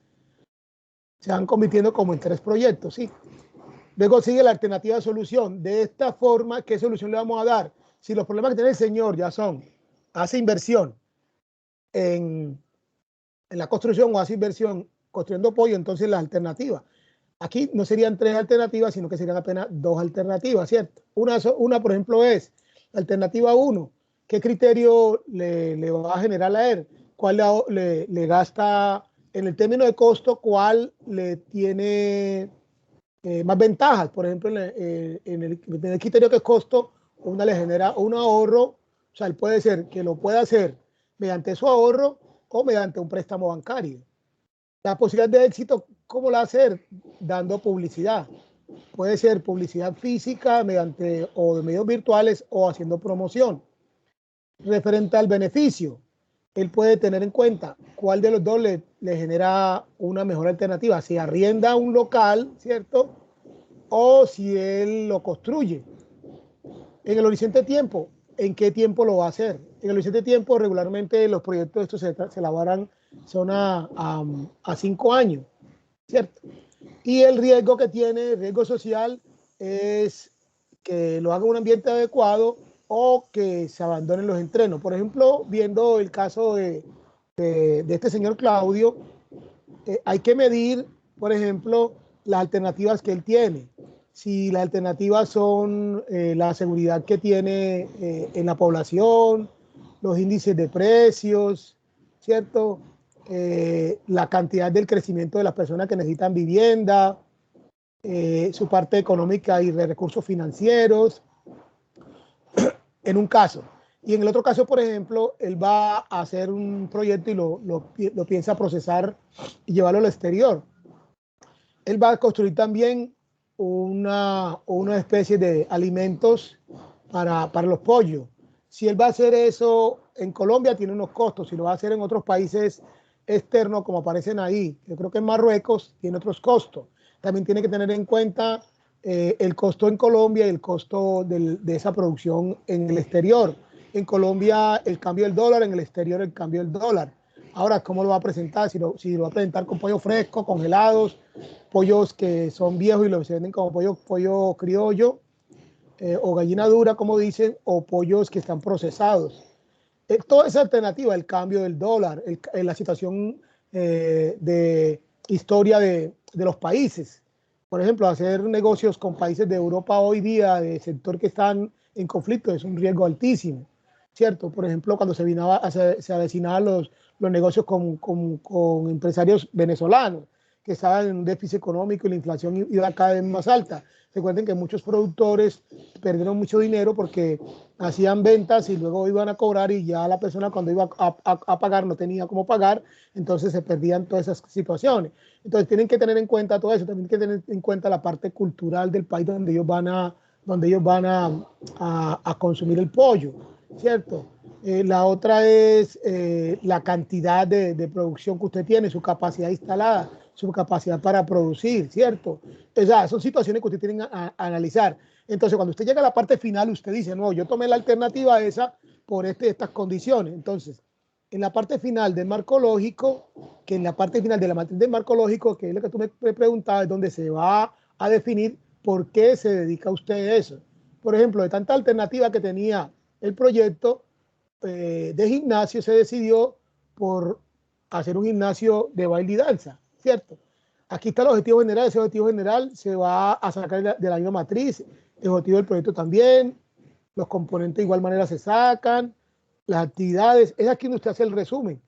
se van convirtiendo como en tres proyectos, ¿sí? Luego sigue la alternativa de solución. De esta forma, ¿qué solución le vamos a dar? Si los problemas que tiene el señor ya son, hace inversión en la construcción o hace inversión construyendo pollo, entonces la alternativa. Aquí no serían tres alternativas, sino que serían apenas dos alternativas, ¿cierto? Una por ejemplo, es la alternativa 1. ¿Qué criterio le va a generar a él? ¿Cuál le gasta en el término de costo? ¿Cuál le tiene más ventajas? Por ejemplo, en el criterio que es costo, una le genera un ahorro. O sea, él puede ser que lo pueda hacer mediante su ahorro o mediante un préstamo bancario. La posibilidad de éxito, ¿cómo la hacer? Dando publicidad. Puede ser publicidad física mediante o de medios virtuales o haciendo promoción. Referente al beneficio, él puede tener en cuenta cuál de los dos le genera una mejor alternativa. Si arrienda un local, ¿cierto? O si él lo construye. En el horizonte de tiempo, ¿en qué tiempo lo va a hacer? En el horizonte de tiempo, regularmente los proyectos estos se elaboran, son a 5 años, ¿cierto? Y el riesgo que tiene, el riesgo social, es que lo haga en un ambiente adecuado o que se abandonen los entrenos. Por ejemplo, viendo el caso de este señor Claudio, hay que medir, por ejemplo, las alternativas que él tiene. Si las alternativas son la seguridad que tiene en la población, los índices de precios, ¿cierto? La cantidad del crecimiento de las personas que necesitan vivienda, su parte económica y de recursos financieros, en un caso. Y en el otro caso, por ejemplo, él va a hacer un proyecto y lo piensa procesar y llevarlo al exterior. Él va a construir también una especie de alimentos para los pollos. Si él va a hacer eso en Colombia, tiene unos costos. Si lo va a hacer en otros países externos, como aparecen ahí, yo creo que en Marruecos tiene otros costos. También tiene que tener en cuenta el costo en Colombia y el costo de esa producción en el exterior. En Colombia el cambio del dólar, en el exterior el cambio del dólar. Ahora, ¿cómo lo va a presentar? Si lo va a presentar con pollo fresco, congelados, pollos que son viejos y los venden como pollo criollo, o gallina dura, como dicen, o pollos que están procesados. Toda esa alternativa, el cambio del dólar, la situación de historia de los países. Por ejemplo, hacer negocios con países de Europa hoy día, de sector que están en conflicto, es un riesgo altísimo, ¿cierto? Por ejemplo, cuando se avecinaban los negocios con empresarios venezolanos, que estaban en un déficit económico y la inflación iba cada vez más alta. Recuerden que muchos productores perdieron mucho dinero porque hacían ventas y luego iban a cobrar y ya la persona cuando iba a pagar no tenía cómo pagar, entonces se perdían todas esas situaciones. Entonces tienen que tener en cuenta todo eso, también tienen que tener en cuenta la parte cultural del país donde ellos van a consumir el pollo, ¿cierto? La otra es la cantidad de producción que usted tiene, su capacidad instalada, su capacidad para producir, ¿cierto? O sea, son situaciones que usted tiene a analizar. Entonces, cuando usted llega a la parte final, usted dice, no, yo tomé la alternativa esa por estas condiciones. Entonces, en la parte final del marco lógico, que en la parte final de la matriz del marco lógico, que es lo que tú me preguntabas, es donde se va a definir por qué se dedica usted a eso. Por ejemplo, de tanta alternativa que tenía el proyecto de gimnasio, se decidió por hacer un gimnasio de baile y danza, ¿cierto? Aquí está el objetivo general, ese objetivo general se va a sacar de la misma matriz, el objetivo del proyecto también, los componentes de igual manera se sacan, las actividades, es aquí donde usted hace el resumen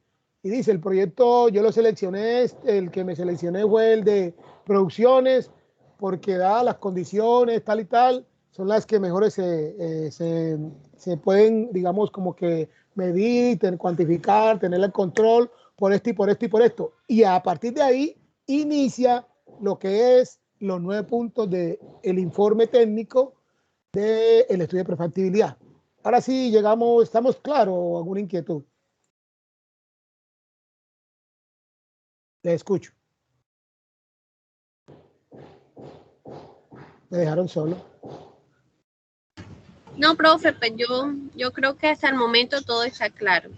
y dice, el proyecto yo lo seleccioné, el que me seleccioné fue el de producciones, porque dadas las condiciones tal y tal, son las que mejores se pueden, digamos, como que medir, cuantificar, tener el control por esto y por esto y por esto. Y a partir de ahí inicia lo que es los 9 puntos del informe técnico del estudio de prefactibilidad. Ahora sí llegamos, ¿estamos claros o alguna inquietud? Les escucho. Me dejaron solo. No, profe, pues yo creo que hasta el momento todo está claro.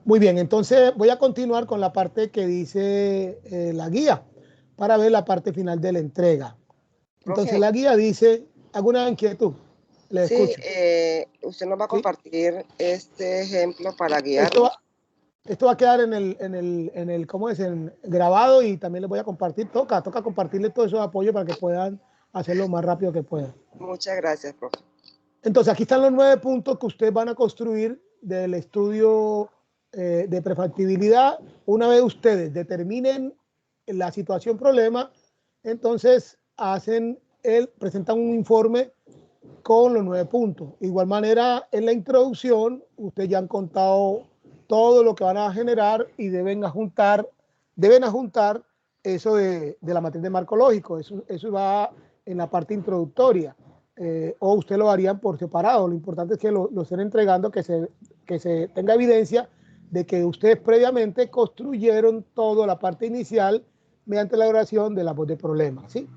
Muy bien, entonces voy a continuar con la parte que dice la guía para ver la parte final de la entrega. Entonces, la guía dice, ¿alguna inquietud? Le escucho. Usted nos va a compartir este ejemplo para guiar. Esto va a quedar en el ¿cómo es? En grabado, y también les voy a compartir. Toca compartirles todos esos apoyos para que puedan hacerlo lo más rápido que puedan. Muchas gracias, profe. Entonces, aquí están los 9 puntos que ustedes van a construir del estudio de prefactibilidad. Una vez ustedes determinen la situación problema, entonces presentan un informe con los 9 puntos. De igual manera, en la introducción, ustedes ya han contado todo lo que van a generar y deben ajuntar eso de la matriz de marco lógico. Eso va en la parte introductoria. O usted lo harían por separado. Lo importante es que lo estén entregando, que se tenga evidencia de que ustedes previamente construyeron toda la parte inicial mediante la elaboración de la voz de problema, ¿sí?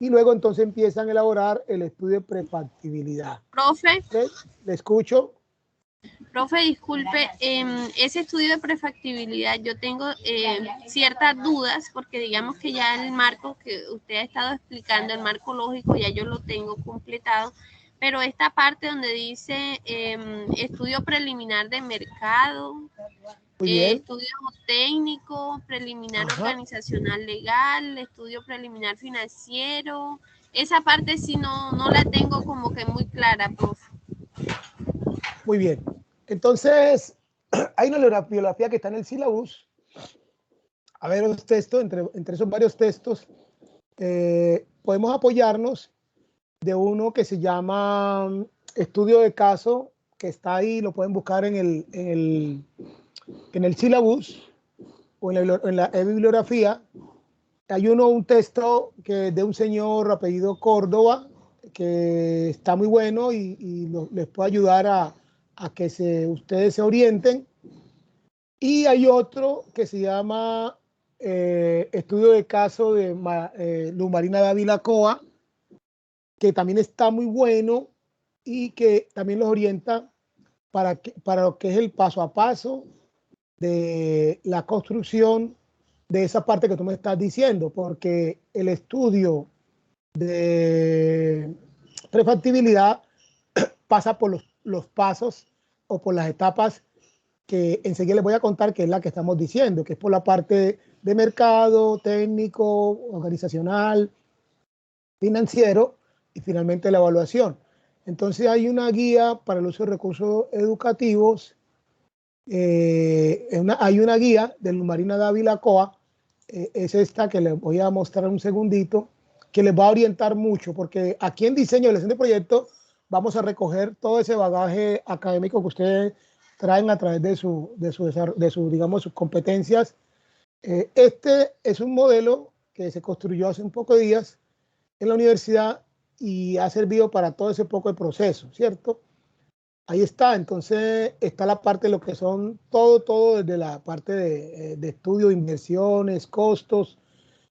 Y luego entonces empiezan a elaborar el estudio de prefactibilidad. Profe. ¿Le escucho? Profe, disculpe, ese estudio de prefactibilidad yo tengo ciertas dudas porque digamos que ya el marco que usted ha estado explicando, el marco lógico, ya yo lo tengo completado, pero esta parte donde dice estudio preliminar de mercado, estudio técnico, preliminar organizacional legal, estudio preliminar financiero, esa parte sí no la tengo como que muy clara, profe. Muy bien. Entonces, hay una bibliografía que está en el sílabus. A ver, los textos, entre esos varios textos, podemos apoyarnos de uno que se llama Estudio de Caso, que está ahí, lo pueden buscar en el sílabus o en la bibliografía. Hay un texto que de un señor apellido Córdoba, que está muy bueno y les puede ayudar a que ustedes se orienten. Y hay otro que se llama estudio de caso de Luz Marina Dávila Coa, que también está muy bueno y que también los orienta para lo que es el paso a paso de la construcción de esa parte que tú me estás diciendo, porque el estudio de prefactibilidad pasa por los pasos o por las etapas que enseguida les voy a contar, que es la que estamos diciendo, que es por la parte de mercado, técnico, organizacional, financiero y finalmente la evaluación. Entonces hay una guía para el uso de recursos educativos, hay una guía de Luz Marina Dávila Coa, es esta que les voy a mostrar un segundito, que les va a orientar mucho, porque aquí en diseño y evaluación de proyecto vamos a recoger todo ese bagaje académico que ustedes traen a través de digamos, sus competencias. Este es un modelo que se construyó hace un poco de días en la universidad y ha servido para todo ese poco de proceso, ¿cierto? Ahí está, entonces está la parte de lo que son todo desde la parte de estudio, inversiones, costos,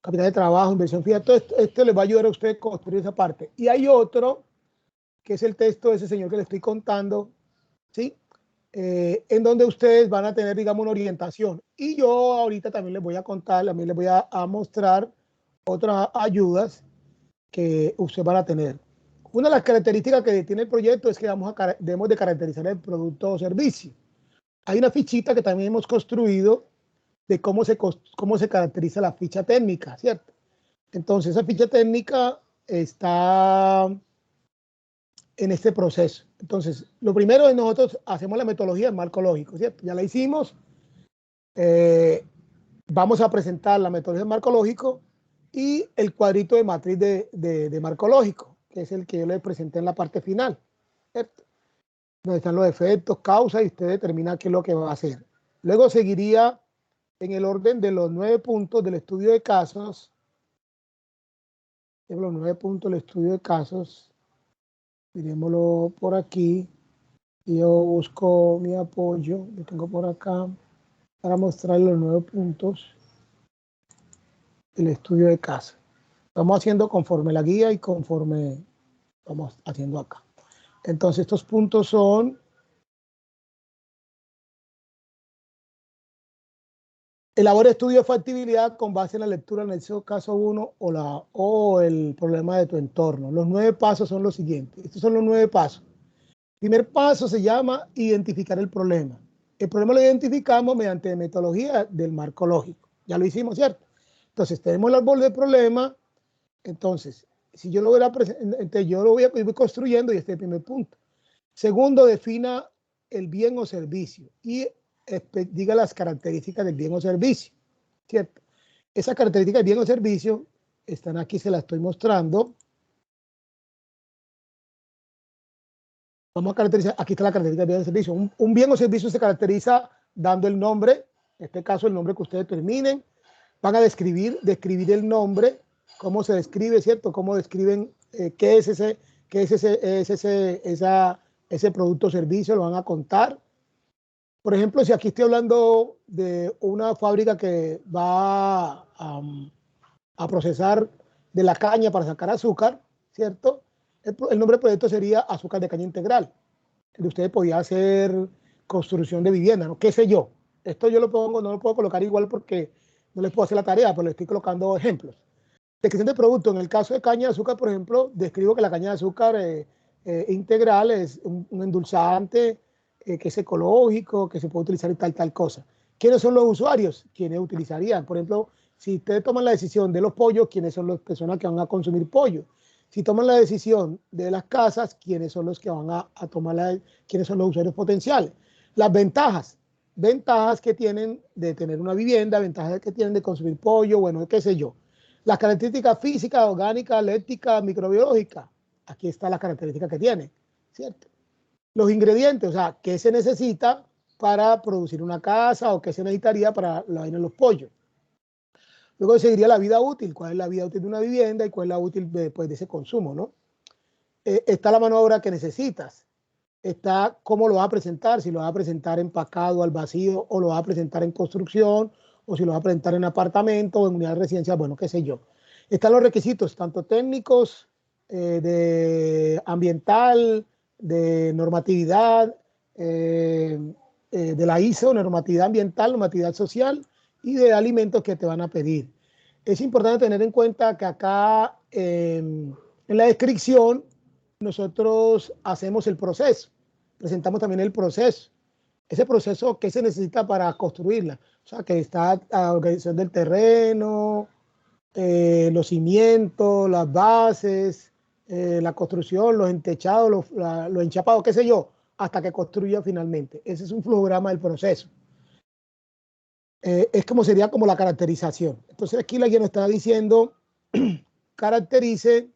capital de trabajo, inversión fija, todo esto les va a ayudar a usted a construir esa parte. Y hay otro, que es el texto de ese señor que le estoy contando, ¿sí? En donde ustedes van a tener, digamos, una orientación. Y yo ahorita también les voy a contar, también les voy a mostrar otras ayudas que ustedes van a tener. Una de las características que tiene el proyecto es que debemos de caracterizar el producto o servicio. Hay una fichita que también hemos construido de cómo se caracteriza la ficha técnica, ¿cierto? Entonces, esa ficha técnica está en este proceso. Entonces, lo primero es nosotros hacemos la metodología del marco lógico, ¿cierto? Ya la hicimos. Vamos a presentar la metodología del marco lógico y el cuadrito de matriz de marco lógico, que es el que yo les presenté en la parte final, ¿cierto? Donde están los efectos, causas, y usted determina qué es lo que va a hacer. Luego seguiría en el orden de los 9 puntos del estudio de casos. Los 9 puntos del estudio de casos. Miremoslo por aquí. Y yo busco mi apoyo. Lo tengo por acá para mostrar los 9 puntos del estudio de casos. Estamos haciendo conforme la guía y conforme vamos haciendo acá. Entonces, estos puntos son: elabora estudio de factibilidad con base en la lectura en el caso 1 o el problema de tu entorno. Los 9 pasos son los siguientes. Estos son los 9 pasos. El primer paso se llama identificar el problema. El problema lo identificamos mediante metodología del marco lógico. Ya lo hicimos, ¿cierto? Entonces, tenemos el árbol del problema. Entonces, si yo lo voy a ir construyendo, y este es el primer punto. Segundo, defina el bien o servicio y diga las características del bien o servicio, ¿cierto? Esas características del bien o servicio están aquí, se las estoy mostrando. Vamos a caracterizar, aquí está la característica del bien o servicio. Un bien o servicio se caracteriza dando el nombre, en este caso el nombre que ustedes determinen. Van a describir el nombre, cómo se describe, ¿cierto? Cómo describen qué es ese producto o servicio, lo van a contar. Por ejemplo, si aquí estoy hablando de una fábrica que va a procesar de la caña para sacar azúcar, ¿cierto? El nombre del proyecto sería azúcar de caña integral. Ustedes podían hacer construcción de vivienda, ¿no? ¿Qué sé yo? Esto yo lo pongo, no lo puedo colocar igual porque no les puedo hacer la tarea, pero les estoy colocando ejemplos. Descripción de producto. En el caso de caña de azúcar, por ejemplo, describo que la caña de azúcar integral es un endulzante que es ecológico, que se puede utilizar y tal cosa. ¿Quiénes son los usuarios? ¿Quiénes utilizarían? Por ejemplo, si ustedes toman la decisión de los pollos, ¿quiénes son las personas que van a consumir pollo? Si toman la decisión de las casas, ¿quiénes son los que van a tomar quiénes son los usuarios potenciales? Las ventajas que tienen de tener una vivienda, ventajas que tienen de consumir pollo, bueno, qué sé yo. Las características físicas, orgánicas, lécticas, microbiológicas. Aquí está la característica que tiene, ¿cierto? Los ingredientes, o sea, ¿qué se necesita para producir una casa o qué se necesitaría para la vaina de los pollos? Luego seguiría la vida útil. ¿Cuál es la vida útil de una vivienda y cuál es la útil después de ese consumo, ¿no? Está la mano de obra que necesitas. está cómo lo va a presentar, si lo va a presentar empacado al vacío o lo va a presentar en construcción o si lo va a presentar en apartamento o en unidad residencial, bueno, qué sé yo. Están los requisitos, tanto técnicos, de ambiental, de normatividad, de la ISO, normatividad ambiental, normatividad social y de alimentos que te van a pedir. Es importante tener en cuenta que acá en la descripción nosotros hacemos el proceso, presentamos también el proceso. Ese proceso que se necesita para construirla, o sea, que está la organización del terreno, los cimientos, las bases, la construcción, los entechados, los enchapados, qué sé yo, hasta que construya finalmente. Ese es un flujograma del proceso. Es como sería como la caracterización. Entonces aquí la guía nos está diciendo, caracteríceme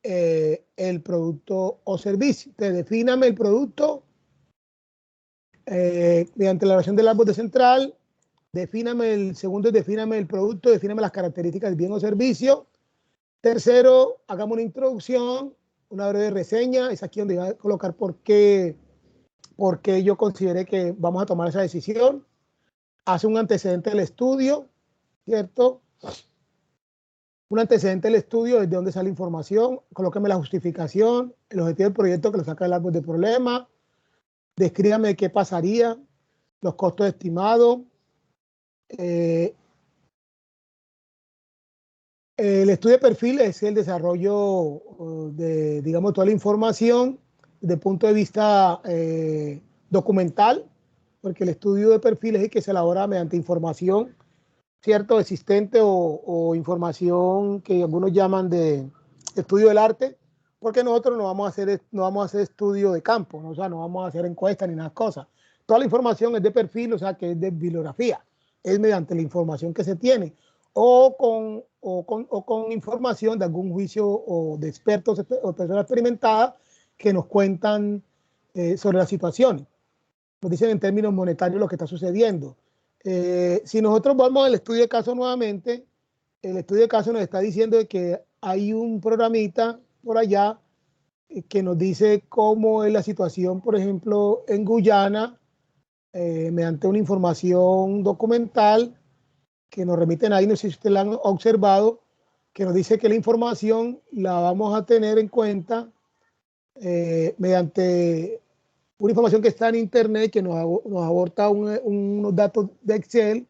el producto o servicio. Entonces, defíname el producto mediante la elaboración del árbol de central. Defíname el segundo, defíname el producto, defíname las características del bien o servicio. Tercero, hagamos una introducción, una breve reseña. Es aquí donde voy a colocar por qué yo consideré que vamos a tomar esa decisión. Hace un antecedente del estudio, ¿cierto? Un antecedente del estudio, desde dónde sale información, colóqueme la justificación, el objetivo del proyecto que lo saca del árbol de problema, descríbame qué pasaría, los costos estimados, el estudio de perfil es el desarrollo de, digamos, toda la información desde el punto de vista documental, porque el estudio de perfil es el que se elabora mediante información, ¿cierto?, existente o información que algunos llaman de estudio del arte, porque nosotros no vamos a hacer estudio de campo, ¿no? O sea, no vamos a hacer encuestas ni nada de cosas. Toda la información es de perfil, o sea, que es de bibliografía, es mediante la información que se tiene, o con información de algún juicio o de expertos o personas experimentadas que nos cuentan sobre la situación. Nos dicen en términos monetarios lo que está sucediendo. Si nosotros vamos al estudio de caso nuevamente, el estudio de caso nos está diciendo que hay un programita por allá que nos dice cómo es la situación, por ejemplo, en Guyana, mediante una información documental que nos remiten ahí, no sé si ustedes la han observado, que nos dice que la información la vamos a tener en cuenta mediante una información que está en internet, que nos aborda unos datos de Excel,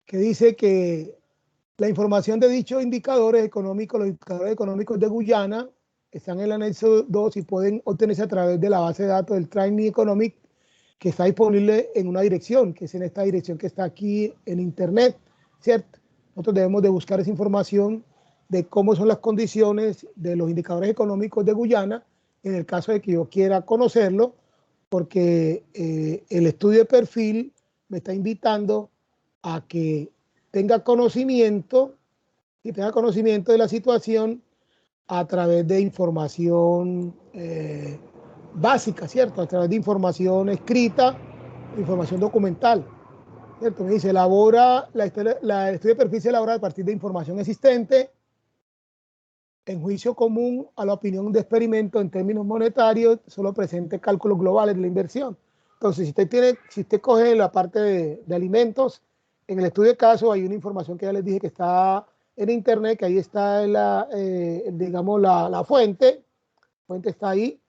que dice que la información de dichos indicadores económicos, los indicadores económicos de Guyana, están en el anexo 2 y pueden obtenerse a través de la base de datos del Training Economic, que está disponible en una dirección, que es en esta dirección que está aquí en internet, ¿cierto? Nosotros debemos de buscar esa información de cómo son las condiciones de los indicadores económicos de Guyana, en el caso de que yo quiera conocerlo, porque el estudio de perfil me está invitando a que tenga conocimiento de la situación a través de información básica, ¿cierto? A través de información escrita, información documental, ¿cierto? Me dice, elabora, el estudio de perfil se elabora a partir de información existente, en juicio común a la opinión de experimento en términos monetarios, solo presente cálculos globales de la inversión. Entonces, si usted coge la parte de alimentos, en el estudio de caso hay una información que ya les dije que está en internet, que ahí está digamos, la fuente está ahí,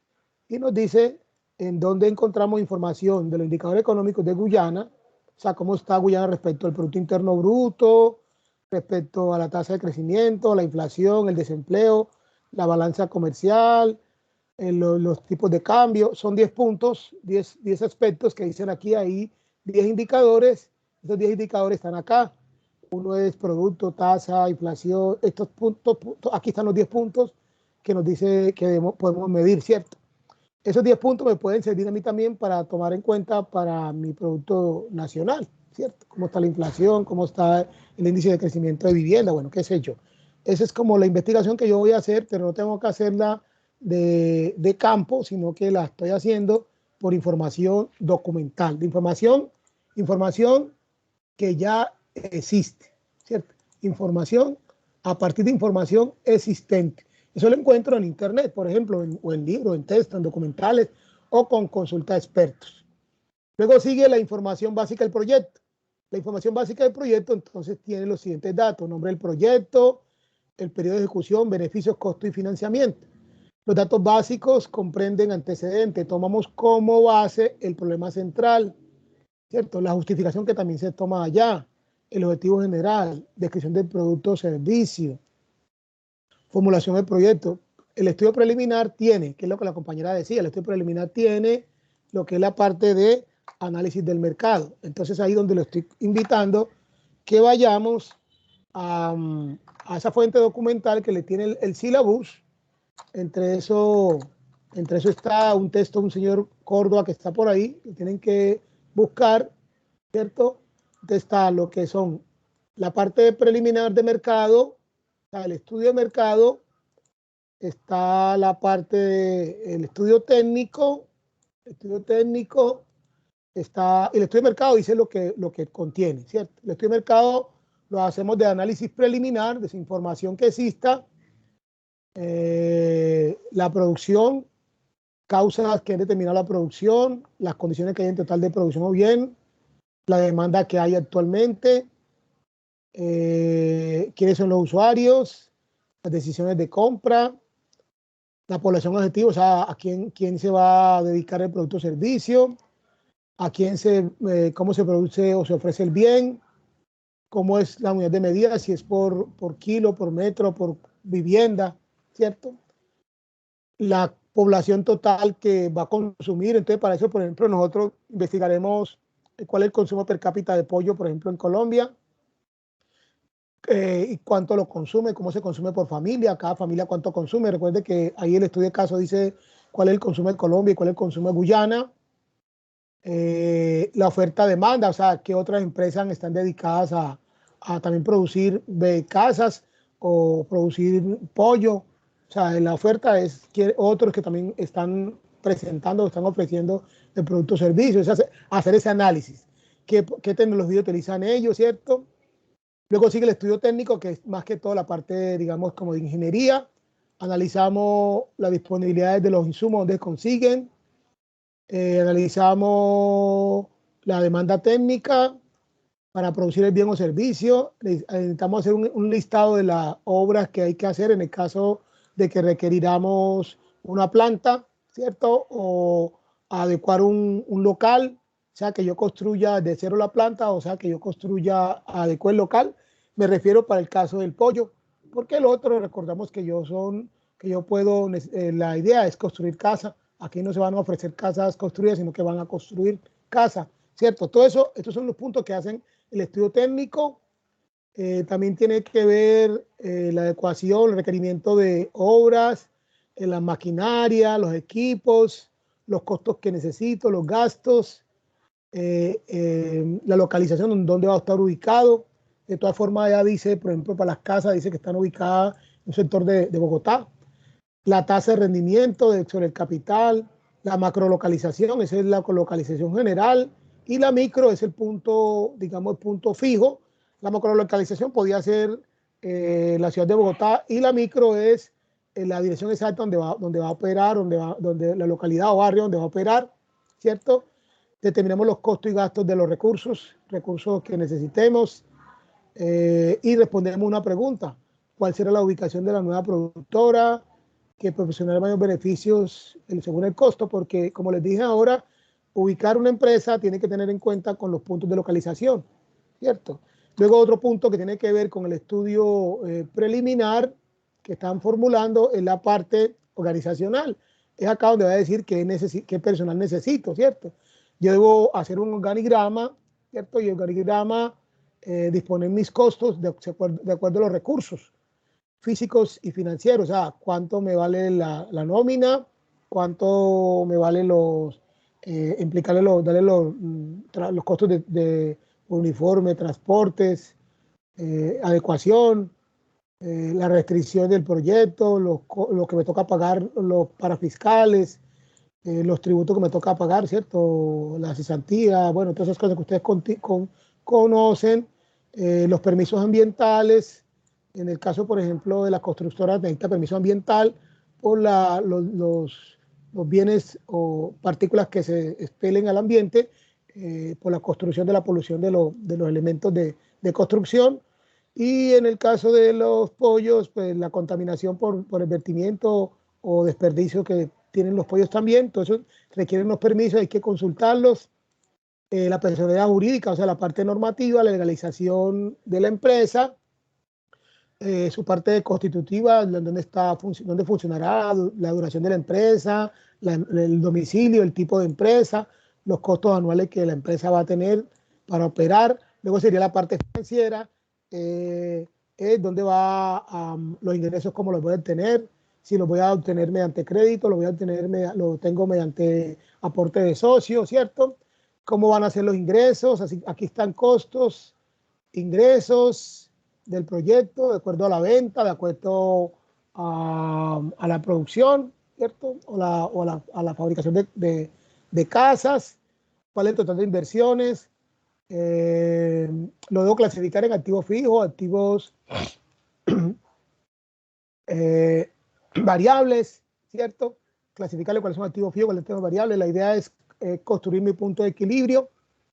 y nos dice en dónde encontramos información de los indicadores económicos de Guyana, o sea, cómo está Guyana respecto al Producto Interno Bruto, respecto a la tasa de crecimiento, la inflación, el desempleo, la balanza comercial, los tipos de cambio. Son 10 puntos, 10 aspectos que dicen aquí, ahí 10 indicadores. Estos 10 indicadores están acá. Uno es producto, tasa, inflación. Estos puntos, aquí están los 10 puntos que nos dice que podemos medir, ¿cierto? Esos 10 puntos me pueden servir a mí también para tomar en cuenta para mi producto nacional, ¿cierto? Cómo está la inflación, cómo está el índice de crecimiento de vivienda, bueno, qué sé yo. Esa es como la investigación que yo voy a hacer, pero no tengo que hacerla de campo, sino que la estoy haciendo por información documental, de información que ya existe, ¿cierto? Información a partir de información existente. Eso lo encuentro en internet, por ejemplo, o en libros, en textos, en documentales o con consulta de expertos. Luego sigue la información básica del proyecto. La información básica del proyecto entonces tiene los siguientes datos: nombre del proyecto, el periodo de ejecución, beneficios, costo y financiamiento. Los datos básicos comprenden antecedentes. Tomamos como base el problema central, ¿cierto? La justificación que también se toma allá, el objetivo general, descripción del producto o servicio, formulación del proyecto. El estudio preliminar tiene, que es lo que la compañera decía, el estudio preliminar tiene lo que es la parte de análisis del mercado. Entonces ahí donde lo estoy invitando que vayamos a esa fuente documental que le tiene el sílabus. Entre eso está un texto de un señor Córdoba que está por ahí, que tienen que buscar, ¿cierto? Entonces está lo que son la parte preliminar de mercado, está el estudio de mercado, está la parte del estudio técnico, está el estudio de mercado, dice lo que contiene, ¿cierto? El estudio de mercado lo hacemos de análisis preliminar, de esa información que exista, la producción, causas que han determinado la producción, las condiciones que hay en total de producción o bien, la demanda que hay actualmente, quiénes son los usuarios, las decisiones de compra, la población objetivo, o sea, a quién se va a dedicar el producto o servicio, a cómo se produce o se ofrece el bien, cómo es la unidad de medida, si es por kilo, por metro, por vivienda, ¿cierto? La población total que va a consumir. Entonces, para eso, por ejemplo, nosotros investigaremos cuál es el consumo per cápita de pollo, por ejemplo, en Colombia, y cuánto lo consume, cómo se consume por familia, cada familia cuánto consume. Recuerde que ahí el estudio de caso dice cuál es el consumo de Colombia y cuál es el consumo de Guyana. La oferta-demanda, o sea, qué otras empresas están dedicadas a también producir casas o producir pollo. O sea, la oferta es que otros que también están presentando, están ofreciendo el producto o servicio, es hacer ese análisis. ¿Qué tecnología utilizan ellos, cierto? Luego sigue el estudio técnico, que es más que todo la parte, digamos, como de ingeniería. Analizamos la disponibilidad de los insumos, donde consiguen. Analizamos la demanda técnica para producir el bien o servicio. Necesitamos hacer un listado de las obras que hay que hacer en el caso de que requeriramos una planta, ¿cierto? O adecuar un local, o sea, que yo construya de cero la planta, o sea, que yo construya, adecue el local. Me refiero para el caso del pollo, porque el otro, recordamos que yo puedo, la idea es construir casa. Aquí no se van a ofrecer casas construidas, sino que van a construir casa, ¿cierto? Todo eso, estos son los puntos que hacen el estudio técnico. También tiene que ver la adecuación, el requerimiento de obras, la maquinaria, los equipos, los costos que necesito, los gastos, la localización, donde va a estar ubicado. De todas formas, ya dice, por ejemplo, para las casas, dice que están ubicadas en un sector de Bogotá. La tasa de rendimiento sobre el capital, la macrolocalización, esa es la localización general, y la micro es el punto, digamos, el punto fijo. La macrolocalización podía ser la ciudad de Bogotá, y la micro es la dirección exacta donde va a operar, donde la localidad o barrio donde va a operar, ¿cierto? Determinamos los costos y gastos de los recursos que necesitemos, y respondemos una pregunta: ¿cuál será la ubicación de la nueva productora que proporcionará mayores beneficios según el costo? Porque, como les dije ahora, ubicar una empresa tiene que tener en cuenta con los puntos de localización, ¿cierto? Luego, otro punto que tiene que ver con el estudio preliminar que están formulando es la parte organizacional. Es acá donde va a decir qué personal necesito, ¿cierto? Yo debo hacer un organigrama, ¿cierto? Y el organigrama disponer mis costos de acuerdo a los recursos físicos y financieros. O sea, cuánto me vale la nómina, cuánto me vale darle los costos de uniforme, transportes, adecuación, la restricción del proyecto, lo que me toca pagar, los parafiscales, los tributos que me toca pagar, ¿cierto? La cesantía, bueno, todas esas cosas que ustedes conocen, los permisos ambientales, En el caso, por ejemplo, de las constructoras, necesita permiso ambiental por los bienes o partículas que se expelen al ambiente por la construcción de la polución de los elementos de construcción. Y en el caso de los pollos, pues la contaminación por el vertimiento o desperdicio que tienen los pollos también. Todo eso requiere unos permisos, hay que consultarlos. La personalidad jurídica, o sea, la parte normativa, la legalización de la empresa, su parte constitutiva, dónde funcionará, la duración de la empresa, el domicilio, el tipo de empresa, los costos anuales que la empresa va a tener para operar. Luego sería la parte financiera, dónde va los ingresos, cómo los voy a obtener, si los voy a obtener mediante crédito, lo tengo mediante aporte de socio, ¿cierto? Cómo van a ser los ingresos, así, aquí están costos, ingresos del proyecto, de acuerdo a la venta, de acuerdo a la producción, ¿cierto? A la fabricación de casas, cuál es el total de inversiones. Lo debo clasificar en activos fijos, activos variables, ¿cierto? Clasificarle cuáles son activos fijos, cuáles son variables. La idea es construir mi punto de equilibrio,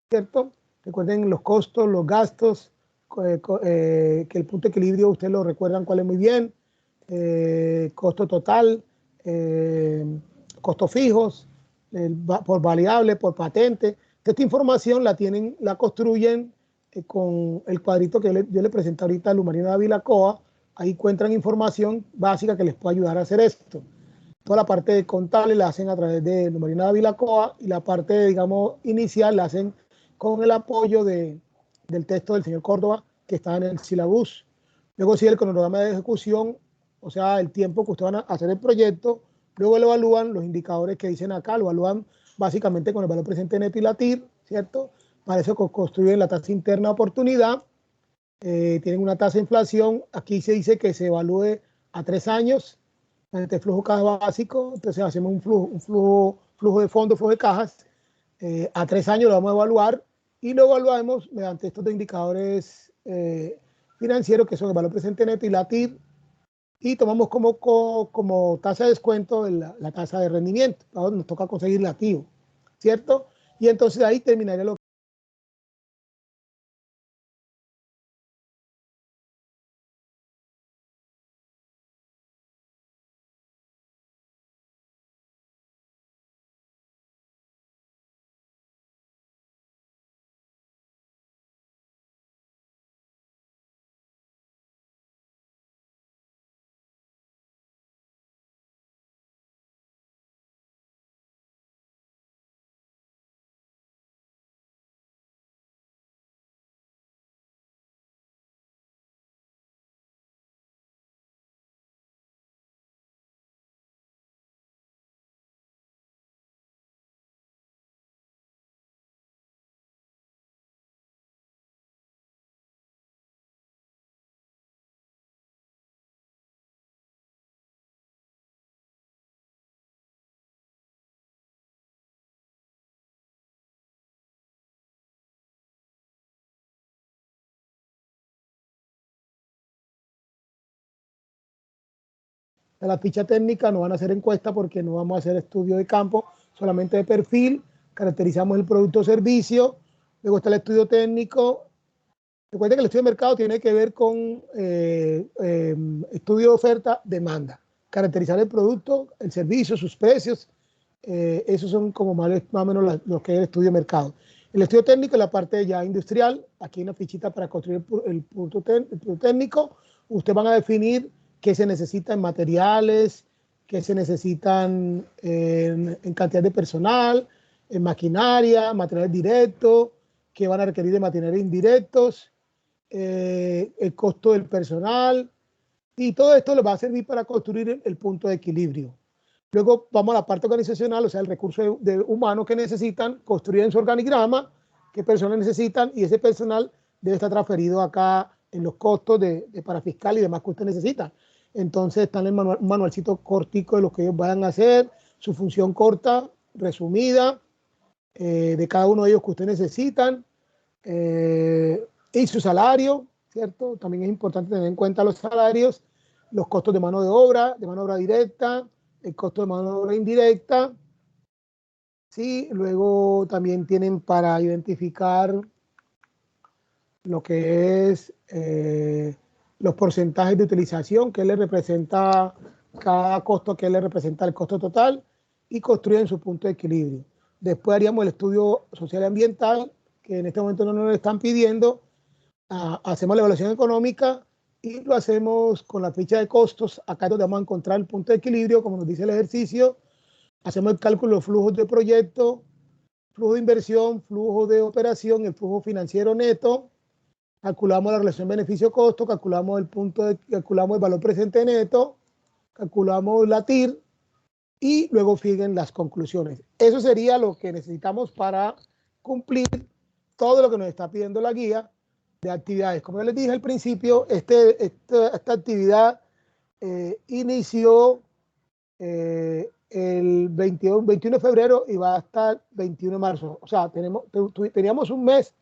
¿cierto? Recuerden los costos, los gastos, que el punto de equilibrio ustedes lo recuerdan cuál es muy bien, costo total, costos fijos, por variable, por patente. Esta información la construyen con el cuadrito que yo le presenté ahorita a Luz Marina Dávila Coa. Ahí encuentran información básica que les puede ayudar a hacer esto. Toda la parte contable la hacen a través de Luz Marina Dávila Coa y la parte, digamos, inicial la hacen con el apoyo del texto del señor Córdoba que está en el sílabus. Luego sigue el cronograma de ejecución, o sea, el tiempo que ustedes van a hacer el proyecto. Luego lo evalúan, los indicadores que dicen acá, lo evalúan básicamente con el valor presente neto y la TIR, ¿cierto? Para eso construyen la tasa interna de oportunidad. Tienen una tasa de inflación. Aquí se dice que se evalúe a 3 años mediante flujo caja básico. Entonces hacemos un flujo de fondos, flujo de cajas. A 3 años lo vamos a evaluar y lo evaluamos mediante estos dos indicadores financieros que son el valor presente neto y la TIR, y tomamos como tasa de descuento la tasa de rendimiento. Ahora nos toca conseguir el activo, ¿cierto? Y entonces ahí terminaría lo de la ficha técnica. No van a hacer encuesta porque no vamos a hacer estudio de campo, solamente de perfil. Caracterizamos el producto o servicio. Luego está el estudio técnico. Recuerden que el estudio de mercado tiene que ver con estudio de oferta, demanda. Caracterizar el producto, el servicio, sus precios. Esos son como más o menos lo que es el estudio de mercado. El estudio técnico es la parte ya industrial. Aquí hay una fichita para construir el punto técnico. Ustedes van a definir qué se necesita en materiales, qué se necesitan en cantidad de personal, en maquinaria, materiales directos, qué van a requerir de materiales indirectos, el costo del personal, y todo esto les va a servir para construir el punto de equilibrio. Luego vamos a la parte organizacional, o sea, el recurso humano que necesitan, construir en su organigrama, qué personas necesitan, y ese personal debe estar transferido acá en los costos de parafiscal y demás que usted necesita. Entonces está en el manualcito cortico de lo que ellos vayan a hacer, su función corta, resumida, de cada uno de ellos que ustedes necesitan, y su salario, ¿cierto? También es importante tener en cuenta los salarios, los costos de mano de obra directa, el costo de mano de obra indirecta, ¿sí? Luego también tienen para identificar lo que es los porcentajes de utilización, que le representa cada costo, que le representa el costo total, y construyen su punto de equilibrio. Después haríamos el estudio social y ambiental, que en este momento no nos lo están pidiendo. Hacemos la evaluación económica y lo hacemos con la ficha de costos. Acá es donde vamos a encontrar el punto de equilibrio, como nos dice el ejercicio. Hacemos el cálculo de flujos de proyecto, flujo de inversión, flujo de operación, el flujo financiero neto. Calculamos la relación beneficio-costo, calculamos calculamos el valor presente neto, calculamos la TIR y luego fijuen las conclusiones. Eso sería lo que necesitamos para cumplir todo lo que nos está pidiendo la guía de actividades. Como ya les dije al principio, esta actividad inició el 21 de febrero y va hasta el 21 de marzo. O sea, teníamos un mes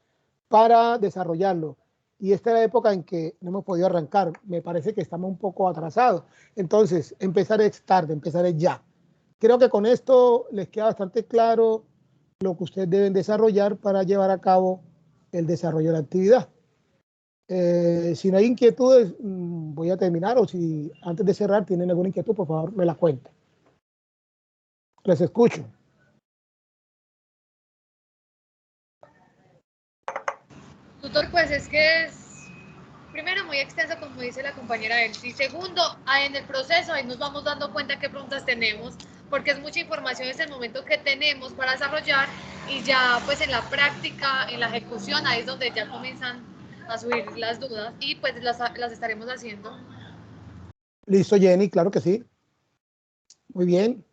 para desarrollarlo. Y esta es la época en que no hemos podido arrancar. Me parece que estamos un poco atrasados. Entonces, empezar es tarde, empezar es ya. Creo que con esto les queda bastante claro lo que ustedes deben desarrollar para llevar a cabo el desarrollo de la actividad. Si no hay inquietudes, voy a terminar, o si antes de cerrar tienen alguna inquietud, por favor, me la cuenten. Les escucho. Tutor, pues es que es, primero, muy extenso, como dice la compañera Elsie. Segundo, en el proceso ahí nos vamos dando cuenta qué preguntas tenemos, porque es mucha información en el momento que tenemos para desarrollar, y ya pues en la práctica, en la ejecución, ahí es donde ya comienzan a subir las dudas, y pues las estaremos haciendo. Listo, Jenny, claro que sí. Muy bien.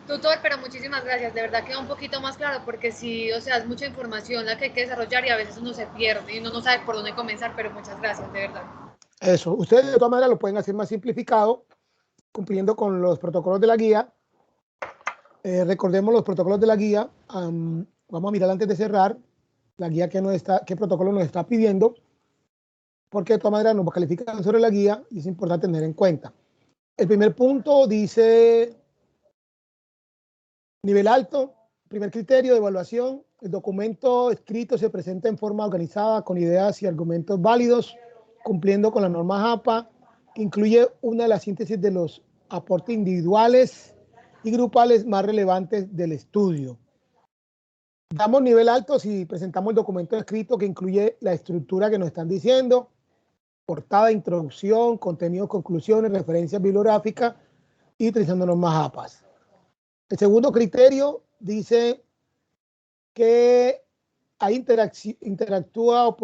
Tutor, pero muchísimas gracias, de verdad queda un poquito más claro, porque sí, o sea, es mucha información la que hay que desarrollar y a veces uno se pierde y uno no sabe por dónde comenzar, pero muchas gracias, de verdad. Eso, ustedes de todas maneras lo pueden hacer más simplificado, cumpliendo con los protocolos de la guía. Recordemos los protocolos de la guía. Vamos a mirar antes de cerrar la guía qué protocolo nos está pidiendo, porque de todas maneras nos califican sobre la guía y es importante tener en cuenta. El primer punto dice nivel alto, primer criterio de evaluación. El documento escrito se presenta en forma organizada con ideas y argumentos válidos, cumpliendo con la norma JAPA. Incluye una de las síntesis de los aportes individuales y grupales más relevantes del estudio. Damos nivel alto si presentamos el documento escrito que incluye la estructura que nos están diciendo, portada, introducción, contenido, conclusiones, referencias bibliográficas y utilizando normas APAS. El segundo criterio dice que ahí interactúa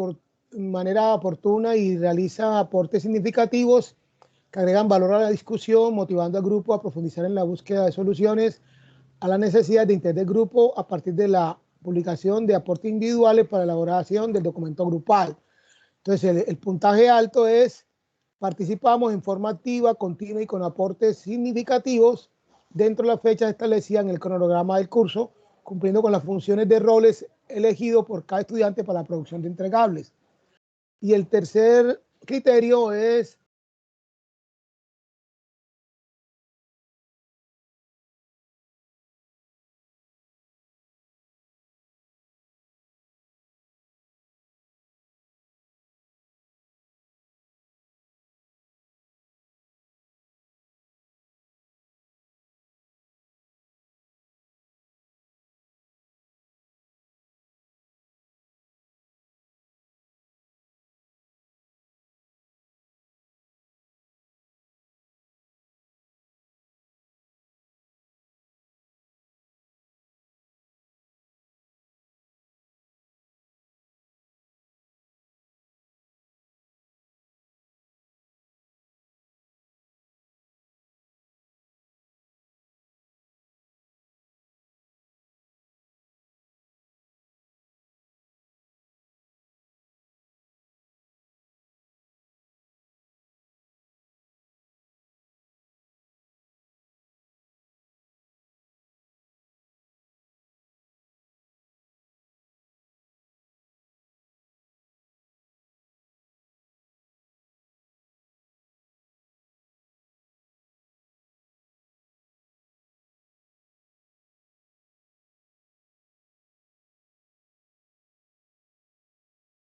de manera oportuna y realiza aportes significativos que agregan valor a la discusión, motivando al grupo a profundizar en la búsqueda de soluciones a las necesidades de interés del grupo a partir de la publicación de aportes individuales para la elaboración del documento grupal. Entonces, el puntaje alto es: participamos en forma activa, continua y con aportes significativos dentro de las fechas establecidas en el cronograma del curso, cumpliendo con las funciones de roles elegidos por cada estudiante para la producción de entregables. Y el tercer criterio es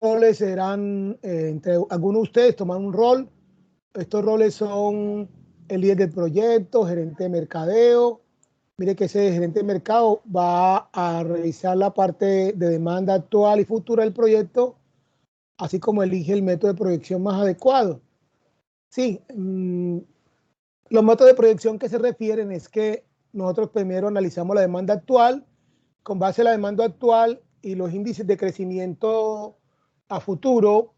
roles serán, entre algunos de ustedes toman un rol. Estos roles son el líder del proyecto, gerente de mercadeo. Mire que ese gerente de mercado va a revisar la parte de demanda actual y futura del proyecto, así como elige el método de proyección más adecuado. Sí, los métodos de proyección que se refieren es que nosotros primero analizamos la demanda actual, con base a la demanda actual y los índices de crecimiento a futuro,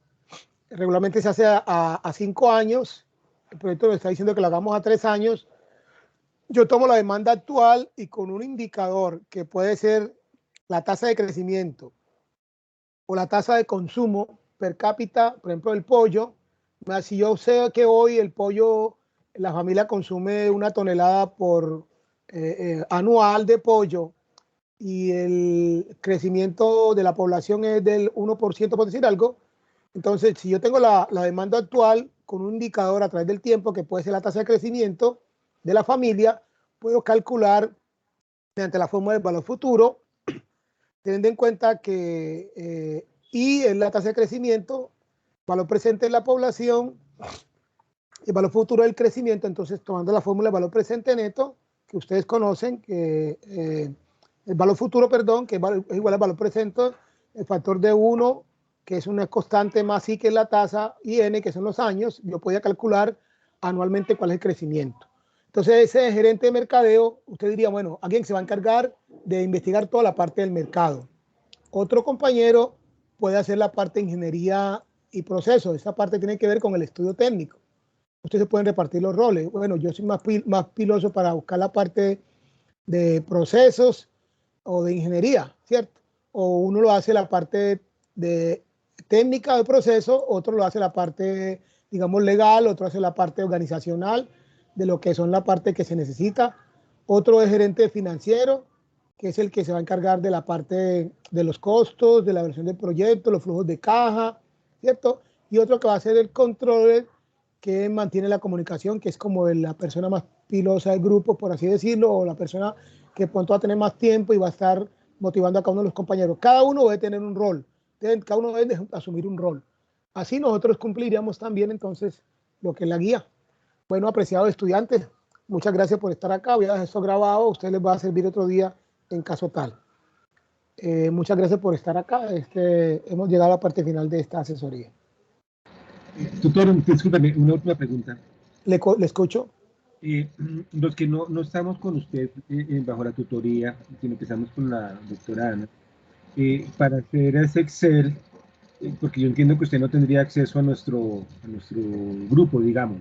regularmente se hace a 5 años, el proyecto nos está diciendo que lo hagamos a 3 años, yo tomo la demanda actual y con un indicador que puede ser la tasa de crecimiento o la tasa de consumo per cápita, por ejemplo, el pollo, si yo sé que hoy el pollo, la familia consume 1 tonelada por anual de pollo y el crecimiento de la población es del 1%, por decir algo, entonces si yo tengo la demanda actual con un indicador a través del tiempo que puede ser la tasa de crecimiento de la familia, puedo calcular mediante la fórmula del valor futuro, teniendo en cuenta que I es la tasa de crecimiento, valor presente en la población, el valor futuro del crecimiento, entonces tomando la fórmula del valor presente neto, que ustedes conocen, que el valor futuro, perdón, que es igual al valor presente, el factor de 1, que es una constante más I, que es la tasa, y N, que son los años, yo podía calcular anualmente cuál es el crecimiento. Entonces, ese gerente de mercadeo, usted diría, bueno, alguien se va a encargar de investigar toda la parte del mercado. Otro compañero puede hacer la parte de ingeniería y procesos. Esa parte tiene que ver con el estudio técnico. Ustedes se pueden repartir los roles. Bueno, yo soy más piloso para buscar la parte de procesos o de ingeniería, ¿cierto? O uno lo hace la parte de técnica de proceso, otro lo hace la parte, digamos, legal, otro hace la parte organizacional, de lo que son la parte que se necesita. Otro es gerente financiero, que es el que se va a encargar de la parte de los costos, de la versión del proyecto, los flujos de caja, ¿cierto? Y otro que va a ser el controller, que mantiene la comunicación, que es como la persona más pilosa del grupo, por así decirlo, o la persona que pronto va a tener más tiempo y va a estar motivando a cada uno de los compañeros. Cada uno debe tener un rol, cada uno debe asumir un rol. Así nosotros cumpliríamos también entonces lo que es la guía. Bueno, apreciados estudiantes, muchas gracias por estar acá. Voy a dejar esto grabado. A ustedes les va a servir otro día en caso tal. Muchas gracias por estar acá. Hemos llegado a la parte final de esta asesoría. Tutor, discúlpeme, una última pregunta. Le escucho. Los que no estamos con usted bajo la tutoría, sino que estamos con la doctora Ana, para hacer ese Excel, porque yo entiendo que usted no tendría acceso a nuestro grupo, digamos.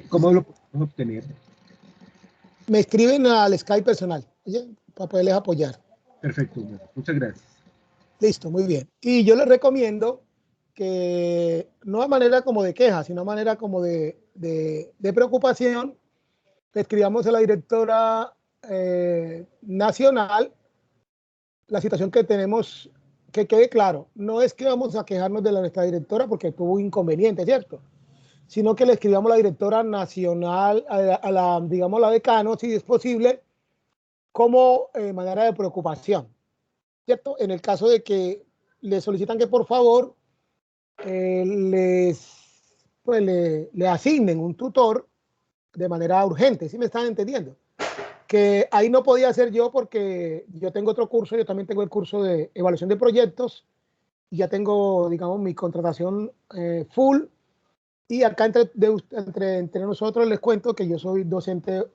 ¿Cómo lo podemos obtener? Me escriben al Skype personal, ¿sí? Para poderles apoyar. Perfecto, muchas gracias. Listo, muy bien. Y yo les recomiendo que no de manera como de queja, sino de manera como de preocupación, le escribamos a la directora nacional la situación que tenemos, que quede claro. No es que vamos a quejarnos de nuestra directora porque tuvo un inconveniente, ¿cierto? Sino que le escribamos a la directora nacional, digamos, la decano, si es posible, como manera de preocupación, ¿cierto? En el caso de que le solicitan que por favor le asignen un tutor de manera urgente, ¿sí me están entendiendo? Que ahí no podía ser yo porque yo tengo otro curso, yo también tengo el curso de evaluación de proyectos, y ya tengo, digamos, mi contratación full. Y acá entre nosotros les cuento que yo soy docente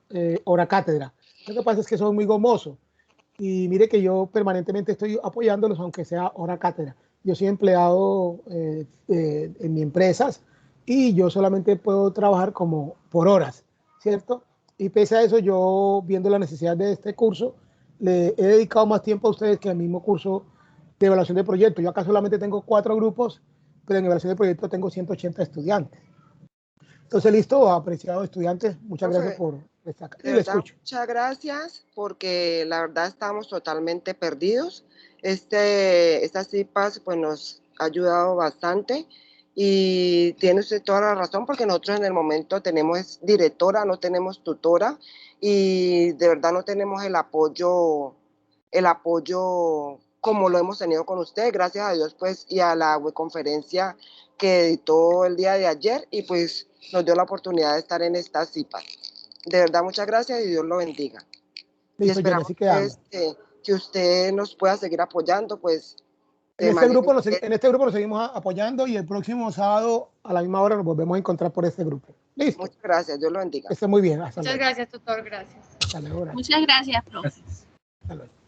hora cátedra. Lo que pasa es que soy muy gomoso. Y mire que yo permanentemente estoy apoyándolos, aunque sea hora cátedra. Yo soy empleado en mi empresas y yo solamente puedo trabajar como por horas, ¿cierto? Y pese a eso, yo viendo la necesidad de este curso, le he dedicado más tiempo a ustedes que al mismo curso de evaluación de proyectos. Yo acá solamente tengo 4 grupos, pero en evaluación de proyectos tengo 180 estudiantes. Entonces, listo, apreciados estudiantes, muchas gracias por estar acá. De verdad, muchas gracias, porque la verdad estamos totalmente perdidos. Estas CIPAS pues nos ha ayudado bastante y tiene usted toda la razón, porque nosotros en el momento tenemos directora, no tenemos tutora y de verdad no tenemos el apoyo como lo hemos tenido con usted, gracias a Dios, pues, y a la webconferencia que editó el día de ayer, y pues nos dio la oportunidad de estar en esta CIPA. De verdad, muchas gracias y Dios lo bendiga. Y esperamos pues, que usted nos pueda seguir apoyando, pues. En este grupo lo seguimos apoyando, y el próximo sábado a la misma hora nos volvemos a encontrar por este grupo. Listo. Muchas gracias, Dios lo bendiga. Esté muy bien. Muchas gracias, tutor, gracias. Hasta luego. Muchas gracias, profe. Hasta luego.